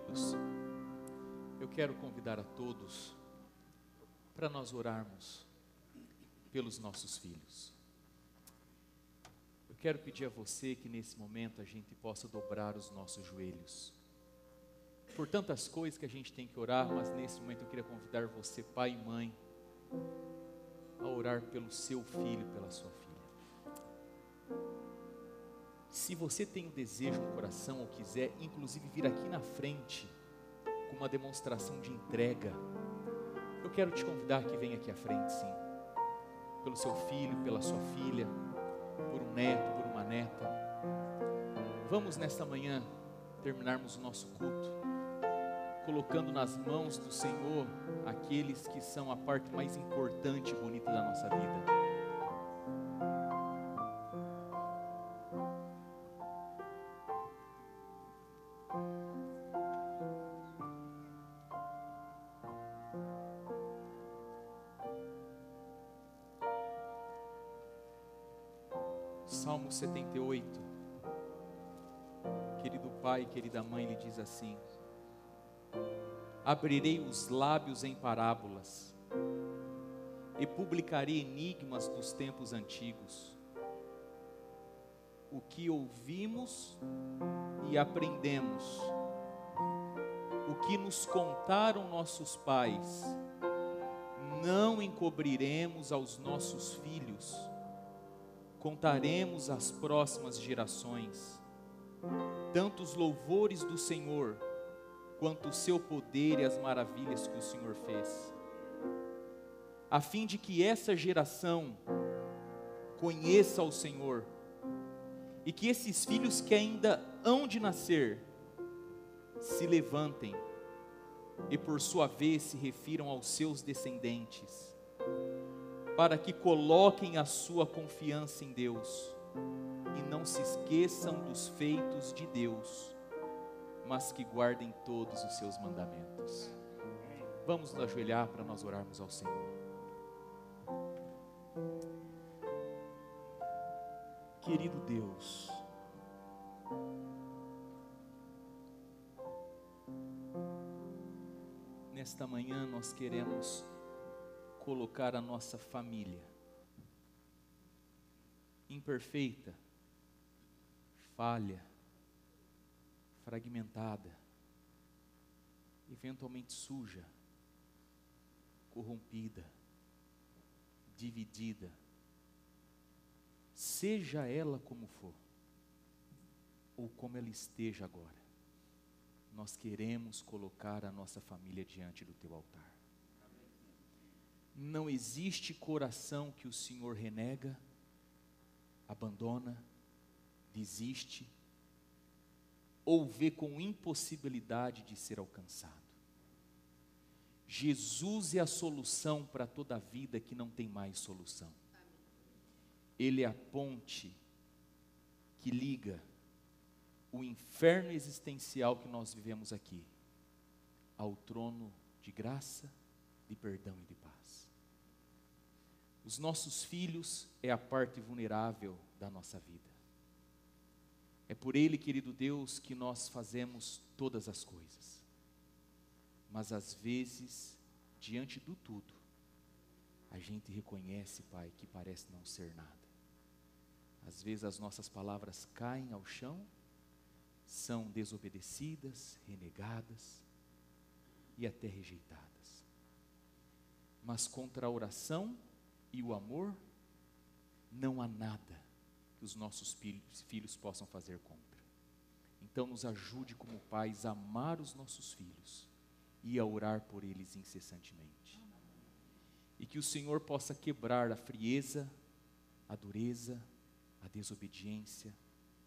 Deus, eu quero convidar a todos para nós orarmos pelos nossos filhos. Eu quero pedir a você que nesse momento a gente possa dobrar os nossos joelhos. Por tantas coisas que a gente tem que orar, mas nesse momento eu queria convidar você, pai e mãe, a orar pelo seu filho, pela sua filha. Se você tem um desejo no coração ou quiser, inclusive vir aqui na frente com uma demonstração de entrega, eu quero te convidar que venha aqui à frente, sim, pelo seu filho, pela sua filha, por um neto, por uma neta. Vamos nesta manhã terminarmos o nosso culto colocando nas mãos do Senhor aqueles que são a parte mais importante e bonita da nossa vida. Salmo 78, querido pai, querida mãe, ele diz assim: abrirei os lábios em parábolas, e publicarei enigmas dos tempos antigos. O que ouvimos e aprendemos, o que nos contaram nossos pais, não encobriremos aos nossos filhos, contaremos às próximas gerações, tanto os louvores do Senhor, quanto o seu poder e as maravilhas que o Senhor fez, a fim de que essa geração conheça o Senhor, e que esses filhos que ainda hão de nascer, se levantem, e por sua vez se refiram aos seus descendentes, para que coloquem a sua confiança em Deus, e não se esqueçam dos feitos de Deus, mas que guardem todos os seus mandamentos. Vamos nos ajoelhar para nós orarmos ao Senhor. Querido Deus, nesta manhã nós queremos colocar a nossa família, imperfeita, falha, fragmentada, eventualmente suja, corrompida, dividida, seja ela como for, ou como ela esteja agora, nós queremos colocar a nossa família diante do teu altar. Não existe coração que o Senhor renega, abandona, desiste, ou vê com impossibilidade de ser alcançado. Jesus é a solução para toda a vida que não tem mais solução. Ele é a ponte que liga o inferno existencial que nós vivemos aqui ao trono de graça, de perdão e de paz. Os nossos filhos é a parte vulnerável da nossa vida. É por ele, querido Deus, que nós fazemos todas as coisas. Mas às vezes, diante do tudo, a gente reconhece, Pai, que parece não ser nada. Às vezes as nossas palavras caem ao chão, são desobedecidas, renegadas e até rejeitadas. Mas contra a oração e o amor, não há nada que os nossos filhos possam fazer contra. Então nos ajude como pais a amar os nossos filhos e a orar por eles incessantemente. E que o Senhor possa quebrar a frieza, a dureza, a desobediência,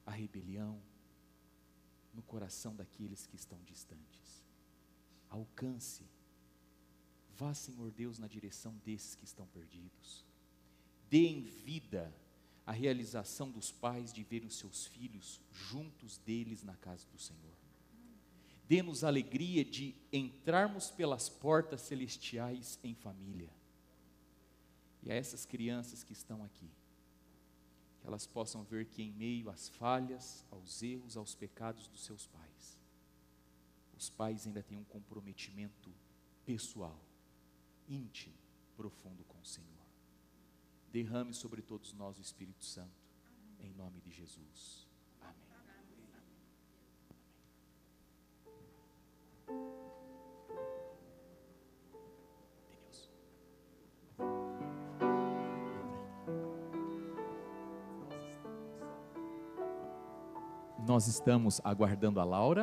a rebelião no coração daqueles que estão distantes. Alcance, vá, Senhor Deus, na direção desses que estão perdidos. Dê em vida a realização dos pais de verem os seus filhos juntos deles na casa do Senhor. Dê-nos a alegria de entrarmos pelas portas celestiais em família. E a essas crianças que estão aqui, que elas possam ver que em meio às falhas, aos erros, aos pecados dos seus pais, os pais ainda têm um comprometimento pessoal, íntimo, profundo com o Senhor. Derrame sobre todos nós o Espírito Santo, em nome de Jesus. Amém. Nós estamos aguardando a Laura.